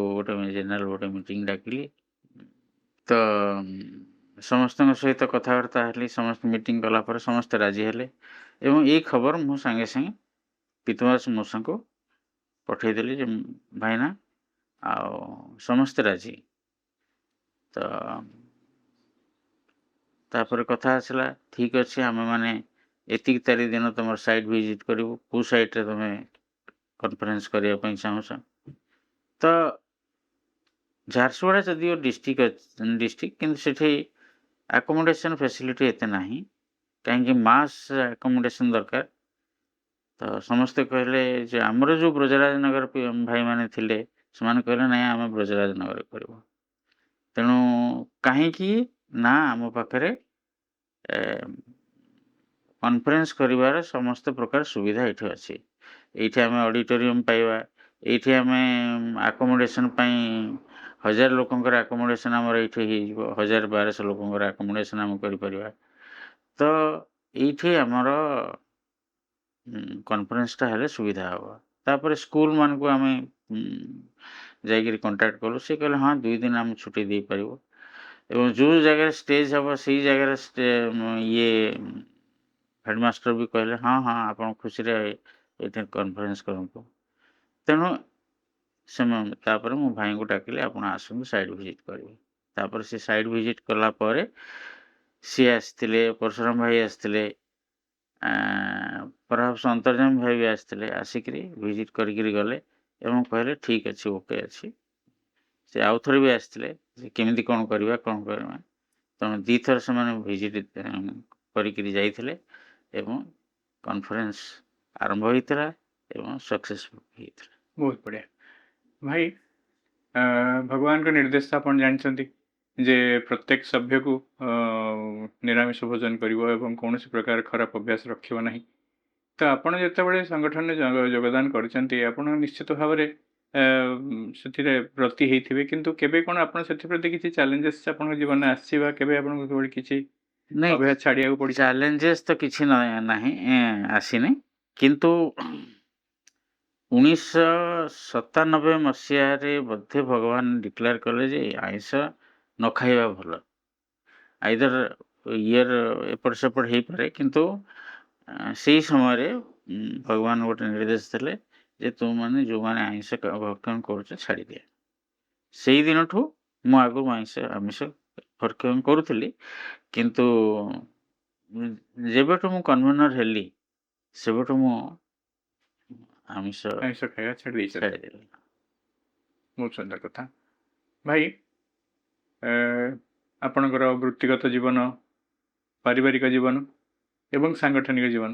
ଜେନେରାଲ ଗୋଟେ ମିଟିଂ ଡାକିଲି। ତ ସମସ୍ତଙ୍କ ସହିତ କଥାବାର୍ତ୍ତା ହେଲି, ସମସ୍ତେ ମିଟିଂ କଲା ପରେ ସମସ୍ତେ ରାଜି ହେଲେ ଏବଂ ଏଇ ଖବର ମୁଁ ସାଙ୍ଗେ ସାଙ୍ଗେ ପିତବାସ ମଉସାଙ୍କୁ ପଠେଇଦେଲି ଯେ ଭାଇନା ଆଉ ସମସ୍ତେ ରାଜି। ତ ତାପରେ କଥା ଆସିଲା, ଠିକ୍ ଅଛି ଆମେମାନେ ଏତିକି ତାରିଖ ଦିନ ତୁମର ସାଇଟ୍ ଭିଜିଟ୍ କରିବୁ, କେଉଁ ସାଇଟ୍ରେ ତୁମେ କନଫରେନ୍ସ କରିବା ପାଇଁ ଚାହୁଁଛ। ତ ଝାରସୁଗୁଡ଼ା ଯଦିଓ ଡିଷ୍ଟ୍ରିକ୍ଟ କିନ୍ତୁ ସେଠି ଆକୋମୋଡେସନ୍ ଫ୍ୟାସିଲିଟି ଏତେ ନାହିଁ, କାହିଁକି ମାସ୍ ଆକୋମୋଡେସନ୍ ଦରକାର। ସମସ୍ତେ କହିଲେ ଯେ ଆମର ଯେଉଁ ବ୍ରଜରାଜନଗର ଭାଇମାନେ ଥିଲେ ସେମାନେ କହିଲେ ନାଇଁ ଆମେ ବ୍ରଜରାଜନଗର କରିବୁ। ତେଣୁ କାହିଁକି ନା ଆମ ପାଖରେ କନଫରେନ୍ସ କରିବାର ସମସ୍ତ ପ୍ରକାର ସୁବିଧା ଏଇଠି ଅଛି। ଏଇଠି ଆମେ ଅଡ଼ିଟୋରିୟମ୍ ପାଇବା, ଏଇଠି ଆମେ ଆକୋମୋଡେସନ୍ ପାଇଁ 1000 ଲୋକଙ୍କର ଆକୋମୋଡେସନ୍ ଆମର ଏଇଠି ହେଇଯିବ, 1000-1200 ଲୋକଙ୍କର ଆକୋମୋଡେସନ୍ ଆମେ କରିପାରିବା। ତ ଏଇଠି ଆମର କନଫରେନ୍ସଟା ହେଲେ ସୁବିଧା ହେବ। ତାପରେ ସ୍କୁଲମାନଙ୍କୁ ଆମେ ଯାଇକିରି କଣ୍ଟାକ୍ଟ କଲୁ, ସେ କହିଲେ ହଁ 2 ଦିନ ଆମେ ଛୁଟି ଦେଇପାରିବୁ ଏବଂ ଯେଉଁ ଜାଗାରେ ଷ୍ଟେଜ୍ ହେବ ସେଇ ଜାଗାରେ ଇଏ ହେଡ଼ମାଷ୍ଟର ବି କହିଲେ ହଁ ହଁ ଆପଣ ଖୁସିରେ ଏଇଠି କନଫରେନ୍ସ କରନ୍ତୁ। ତେଣୁ ତାପରେ ମୁଁ ଭାଇଙ୍କୁ ଡାକିଲି ଆପଣ ଆସନ୍ତୁ ସାଇଟ୍ ଭିଜିଟ୍ କରିବେ। ତାପରେ ସେ ସାଇଟ୍ ଭିଜିଟ୍ କଲା ପରେ ସିଏ ଆସିଥିଲେ, ପରଶୁରାମ ଭାଇ ଆସିଥିଲେ, ପରହାପ୍ସ ଅନ୍ତର୍ଯାମୀ ଭାଇ ବି ଆସିଥିଲେ, ଆସିକିରି ଭିଜିଟ୍ କରିକିରି ଗଲେ ଏବଂ କହିଲେ ଠିକ୍ ଅଛି ଓକେ ଅଛି। ସେ ଆଉ ଥରେ ବି ଆସିଥିଲେ ଯେ କେମିତି କ'ଣ କରିବା ତେଣୁ 2 ଥର ସେମାନେ ଭିଜିଟ୍ କରିକିରି ଯାଇଥିଲେ ଏବଂ କନଫରେନ୍ସ ଆରମ୍ଭ ହୋଇଥିଲା ଏବଂ ସକ୍ସେସଫୁଲ୍ ହେଇଥିଲା। ବହୁତ ବଢ଼ିଆ ଭାଇ। ଭଗବାନଙ୍କ ନିର୍ଦ୍ଦେଶ ଆପଣ ଜାଣିଛନ୍ତି ଯେ ପ୍ରତ୍ୟେକ ସଭ୍ୟକୁ ନିରାମିଷ ଭୋଜନ କରିବ ଏବଂ କୌଣସି ପ୍ରକାର ଖରାପ ଅଭ୍ୟାସ ରଖିବ ନାହିଁ। ତ ଆପଣ ଯେତେବେଳେ ସଂଗଠନରେ ଯୋଗଦାନ କରିଛନ୍ତି ଆପଣ ନିଶ୍ଚିତ ଭାବରେ ସେଥିରେ ବ୍ରତୀ ହେଇଥିବେ, କିନ୍ତୁ କେବେ କ'ଣ ଆପଣ ସେଥିପ୍ରତି କିଛି ଚ୍ୟାଲେଞ୍ଜେସ୍ ଆପଣଙ୍କ ଜୀବନରେ ଆସିଛି ବା କେବେ ଆପଣଙ୍କୁ କିଭଳି କିଛି ନାଇଁ ଅଭ୍ୟାସ ଛାଡ଼ିବାକୁ ପଡ଼ିଛି? ଚ୍ୟାଲେଞ୍ଜେସ୍ ତ କିଛି ନାହିଁ ଆସିନି, କିନ୍ତୁ 1997 ମସିହାରେ ବୋଧେ ଭଗବାନ ଡିକ୍ଲେୟାର କଲେ ଯେ ଆଇଁଷ ନ ଖାଇବା ଭଲ। ଆଇଦର ଇୟର ଏପଟ ସେପଟ ହେଇପାରେ, କିନ୍ତୁ ସେଇ ସମୟରେ ଭଗବାନ ଗୋଟେ ନିର୍ଦ୍ଦେଶ ଦେଲେ ଯେ ତୁମମାନେ ଯେଉଁମାନେ ଆଇଁଷ ଭକ୍ଷଣ କରୁଛ ଛାଡ଼ିଦିଅ। ସେଇ ଦିନଠୁ ମୁଁ ଆଗରୁ ଆମିଷ ଭକ୍ଷଣ କରୁଥିଲି, କିନ୍ତୁ ଯେବେଠୁ ମୁଁ କନଭେନର ହେଲି ସେବେଠୁ ମୁଁ ଆମିଷ ଖାଇବା ଛାଡ଼ିଦେଇଛନ୍ତି। ଛାଡ଼ିଦେଲି। ବହୁତ ସୁନ୍ଦର କଥା ଭାଇ। ଆପଣଙ୍କର ବୃତ୍ତିଗତ ଜୀବନ, ପାରିବାରିକ ଜୀବନ ଏବଂ ସାଂଗଠନିକ ଜୀବନ,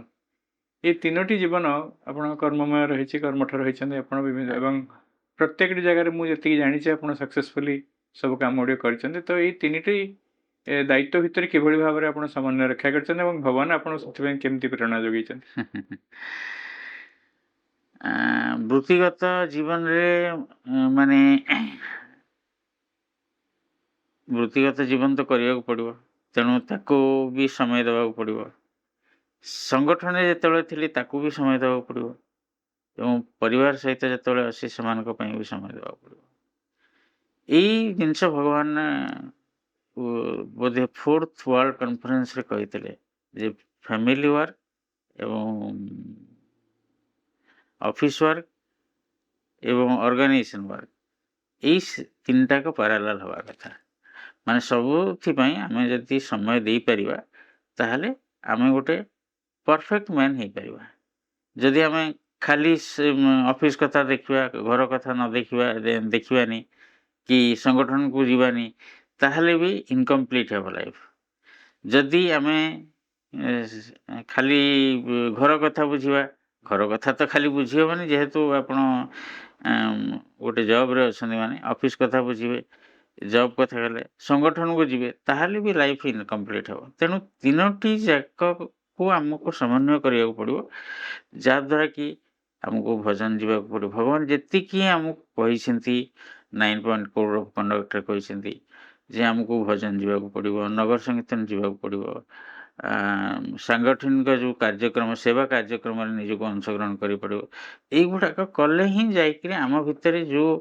ଏ 3ଟି ଜୀବନ ଆପଣଙ୍କ କର୍ମମୟ ରହିଛି, କର୍ମଠ ରହିଛନ୍ତି ଆପଣ ବିଭିନ୍ନ ଏବଂ ପ୍ରତ୍ୟେକଟି ଜାଗାରେ ମୁଁ ଯେତିକି ଜାଣିଛି ଆପଣ ସକ୍ସେସଫୁଲି ସବୁ କାମ ଗୁଡ଼ିକ କରିଛନ୍ତି। ତ ଏଇ 3ଟି ଦାୟିତ୍ୱ ଭିତରେ କିଭଳି ଭାବରେ ଆପଣ ସମନ୍ୱୟ ରକ୍ଷା କରିଛନ୍ତି ଏବଂ ଭଗବାନ ଆପଣଙ୍କୁ ସେଥିପାଇଁ କେମିତି ପ୍ରେରଣା ଯୋଗାଇଛନ୍ତି? ବୃତ୍ତିଗତ ଜୀବନରେ ମାନେ ବୃତ୍ତିଗତ ଜୀବନ ତ କରିବାକୁ ପଡ଼ିବ, ତେଣୁ ତାକୁ ବି ସମୟ ଦେବାକୁ ପଡ଼ିବ। ସଂଗଠନରେ ଯେତେବେଳେ ଥିଲି ତାକୁ ବି ସମୟ ଦେବାକୁ ପଡ଼ିବ ଏବଂ ପରିବାର ସହିତ ଯେତେବେଳେ ଅଛି ସେମାନଙ୍କ ପାଇଁ ବି ସମୟ ଦେବାକୁ ପଡ଼ିବ। ଏଇ ଜିନିଷ ଭଗବାନ ବୋଧେ 4th ୱାର୍ଲଡ କନଫରେନ୍ସରେ କହିଥିଲେ ଯେ ଫ୍ୟାମିଲି ୱାର୍କ ଏବଂ ଅଫିସ୍ ୱାର୍କ ଏବଂ ଅର୍ଗାନାଇଜେସନ୍ ୱାର୍କ, ଏଇ 3ଟାକ ପାରାଲାଲ ହେବା କଥା। ମାନେ ସବୁଥିପାଇଁ ଆମେ ଯଦି ସମୟ ଦେଇପାରିବା ତାହେଲେ ଆମେ ଗୋଟେ ପରଫେକ୍ଟ ମ୍ୟାନ୍ ହେଇପାରିବା। ଯଦି ଆମେ ଖାଲି ଅଫିସ୍ କଥା ଦେଖିବା, ଘର କଥା ନ ଦେଖିବାନି କି ସଂଗଠନକୁ ଯିବାନି, ତାହେଲେ ବି ଇନକମ୍ପ୍ଲିଟ୍ ହେବ ଲାଇଫ୍। ଯଦି ଆମେ ଖାଲି ଘର କଥା ବୁଝିବା, ଘର କଥା ତ ଖାଲି ବୁଝି ହେବନି, ଯେହେତୁ ଆପଣ ଗୋଟେ ଜବ୍ରେ ଅଛନ୍ତି ମାନେ ଅଫିସ୍ କଥା ବୁଝିବେ, ଜବ୍ କଥା ହେଲେ ସଂଗଠନକୁ ଯିବେ, ତାହେଲେ ବି ଲାଇଫ୍ ଇନକମ୍ପ୍ଲିଟ୍ ହେବ। ତେଣୁ 3ଟି ଯାକକୁ ଆମକୁ ସମନ୍ୱୟ କରିବାକୁ ପଡ଼ିବ, ଯାହାଦ୍ୱାରା କି ଆମକୁ ଭଜନ ଯିବାକୁ ପଡ଼ିବ। ଭଗବାନ ଯେତିକି ଆମକୁ କହିଛନ୍ତି 9 ପଏଣ୍ଟ କୋଡ୍ ଅଫ୍ କଣ୍ଡକ୍ଟରେ କହିଛନ୍ତି ଯେ ଆମକୁ ଭଜନ ଯିବାକୁ ପଡ଼ିବ, ନଗର ସଂକୀର୍ତ୍ତନ ଯିବାକୁ ପଡ଼ିବ, ସାଂଗଠନିକ ଯେଉଁ କାର୍ଯ୍ୟକ୍ରମ, ସେବା କାର୍ଯ୍ୟକ୍ରମରେ ନିଜକୁ ଅଂଶଗ୍ରହଣ କରିପାରିବ। ଏଇଗୁଡ଼ାକ କଲେ ହିଁ ଯାଇକରି ଆମ ଭିତରେ ଯେଉଁ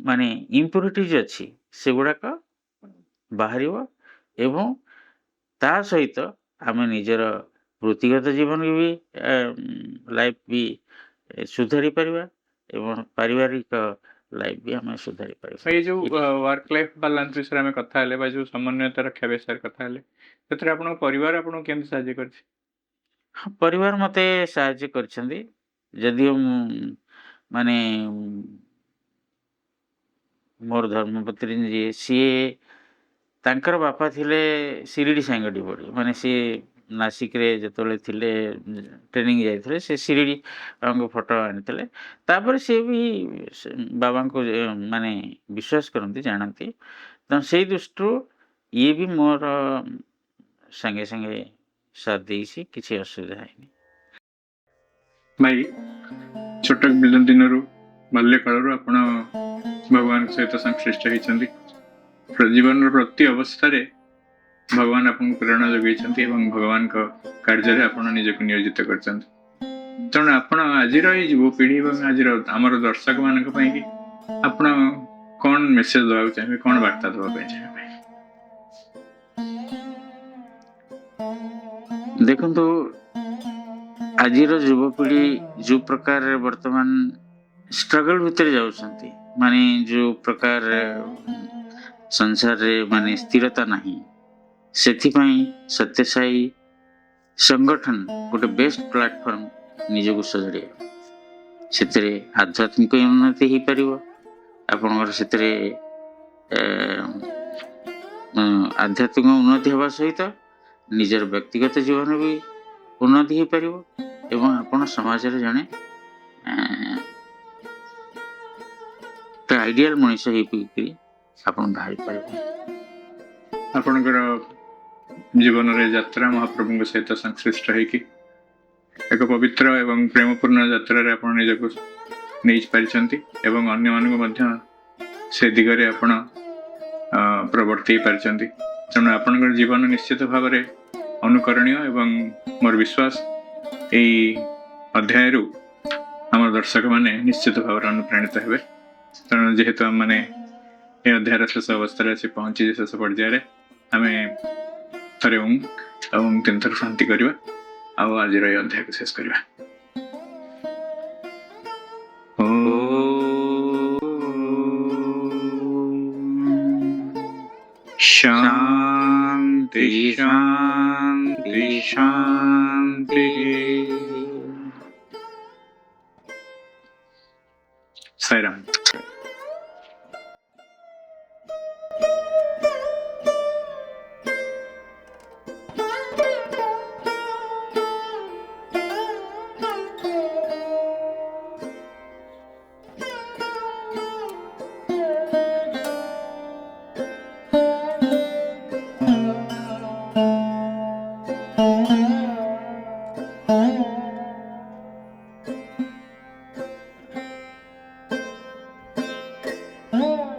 ମାନେ ଇମ୍ପ୍ୟୁରିଟିଜ୍ ଅଛି ସେଗୁଡ଼ାକ ବାହାରିବ ଏବଂ ତା ସହିତ ଆମେ ନିଜର ବୃତ୍ତିଗତ ଜୀବନ ବି ଲାଇଫ୍ ବି ସୁଧାରି ପାରିବା ଏବଂ ପାରିବାରିକ ଲାଇଫ୍ ବି ଆମେ ସୁଧାରି ପାରିବା। ଏଇ ଯେଉଁ ୱାର୍କ ଲାଇଫ୍ ବାଲାନ୍ସ ବିଷୟରେ ଆମେ କଥା ହେଲେ ବା ଯେଉଁ ସମନ୍ୱୟତା ରକ୍ଷା ବିଷୟରେ କଥା ହେଲେ, ସେଥିରେ ଆପଣଙ୍କ ପରିବାର ଆପଣଙ୍କୁ କେମିତି ସାହାଯ୍ୟ କରିଛି? ପରିବାର ମୋତେ ସାହାଯ୍ୟ କରିଛନ୍ତି, ଯଦିଓ ମାନେ ମୋର ଧର୍ମପତ୍ନୀ ଯିଏ, ସିଏ ତାଙ୍କର ବାପା ଥିଲେ ଶିରିଡ଼ି ସାଙ୍ଗଟି ପଡ଼ି, ମାନେ ସିଏ ନାସିକରେ ଯେତେବେଳେ ଥିଲେ ଟ୍ରେନିଂ ଯାଇଥିଲେ ସେ ଶିରିଡ଼ି ବାବାଙ୍କ ଫଟୋ ଆଣିଥିଲେ। ତାପରେ ସିଏ ବି ବାବାଙ୍କୁ ମାନେ ବିଶ୍ୱାସ କରନ୍ତି, ଜାଣନ୍ତି। ତେଣୁ ସେଇ ଦୃଷ୍ଟିରୁ ଇଏ ବି ମୋର ସାଙ୍ଗେ ସାଙ୍ଗେ ସାଥ ଦେଇଛି, କିଛି ଅସୁବିଧା ହେଇନି। ଭାଇ, ଛୋଟ ଦିନରୁ ବାଲ୍ୟକାଳରୁ ଆପଣ ଭଗବାନଙ୍କ ସହିତ ସଂଶ୍ଳିଷ୍ଟ ହେଇଛନ୍ତି। ଜୀବନର ପ୍ରତି ଅବସ୍ଥାରେ ଭଗବାନ ଆପଣଙ୍କୁ ପ୍ରେରଣା ଯୋଗାଇଛନ୍ତି ଏବଂ ଭଗବାନଙ୍କ କାର୍ଯ୍ୟରେ ଆପଣ ନିଜକୁ ନିୟୋଜିତ କରିଛନ୍ତି। ତେଣୁ ଆପଣ ଆଜିର ଏଇ ଯୁବପିଢ଼ି ଏବଂ ଆଜିର ଆମର ଦର୍ଶକ ମାନଙ୍କ ପାଇଁ ଆପଣ କ'ଣ ମେସେଜ ଦେବାକୁ ଚାହିଁବେ, କ'ଣ ବାର୍ତ୍ତା ଦେବା ପାଇଁ ଚାହିଁବେ? ଦେଖନ୍ତୁ, ଆଜିର ଯୁବପିଢ଼ି ଯେଉଁ ପ୍ରକାର ବର୍ତ୍ତମାନ ଷ୍ଟ୍ରଗଲ ଭିତରେ ଯାଉଛନ୍ତି, ମାନେ ଯେଉଁ ପ୍ରକାର ସଂସାରରେ ମାନେ ସ୍ଥିରତା ନାହିଁ, ସେଥିପାଇଁ ସତ୍ୟସାଇ ସଂଗଠନ ଗୋଟେ ବେଷ୍ଟ ପ୍ଲାଟଫର୍ମ ନିଜକୁ ସଜାଡ଼ିବା। ସେଥିରେ ଆଧ୍ୟାତ୍ମିକ ଉନ୍ନତି ହେଇପାରିବ, ଆପଣଙ୍କର ସେଥିରେ ଆଧ୍ୟାତ୍ମିକ ଉନ୍ନତି ହେବା ସହିତ ନିଜର ବ୍ୟକ୍ତିଗତ ଜୀବନ ବି ଉନ୍ନତି ହେଇପାରିବ ଏବଂ ଆପଣ ସମାଜରେ ଜଣେ ଆଇଡିଆଲ ମଣିଷ ହେଇକି ଆପଣ ବାହାରି ପାରିବେ। ଆପଣଙ୍କର ଜୀବନରେ ଯାତ୍ରା ମହାପ୍ରଭୁଙ୍କ ସହିତ ସଂଶ୍ଳିଷ୍ଟ ହେଇକି ଏକ ପବିତ୍ର ଏବଂ ପ୍ରେମପୂର୍ଣ୍ଣ ଯାତ୍ରାରେ ଆପଣ ନିଜକୁ ନେଇ ପାରିଛନ୍ତି ଏବଂ ଅନ୍ୟମାନଙ୍କୁ ମଧ୍ୟ ସେ ଦିଗରେ ଆପଣ ପ୍ରବର୍ତ୍ତାଇ ପାରିଛନ୍ତି। ତେଣୁ ଆପଣଙ୍କର ଜୀବନ ନିଶ୍ଚିତ ଭାବରେ ଅନୁକରଣୀୟ ଏବଂ ମୋର ବିଶ୍ୱାସ ଏହି ଅଧ୍ୟାୟରୁ ଆମର ଦର୍ଶକମାନେ ନିଶ୍ଚିତ ଭାବରେ ଅନୁପ୍ରାଣିତ ହେବେ। ତେଣୁ ଯେହେତୁ ଆମମାନେ ଏ ଅଧ୍ୟାୟର ଶେଷ ଅବସ୍ଥାରେ ଆସି ପହଞ୍ଚିଛେ, ଶେଷ ପର୍ଯ୍ୟାୟରେ ଆମେ ଥରେ ଓಂ ଏବଂ 3 ଥର ଶାନ୍ତି କରିବା ଆଉ ଆଜିର ଏ ଅଧ୍ୟାୟକୁ ଶେଷ କରିବା। शांति शांति शांति। साईराम।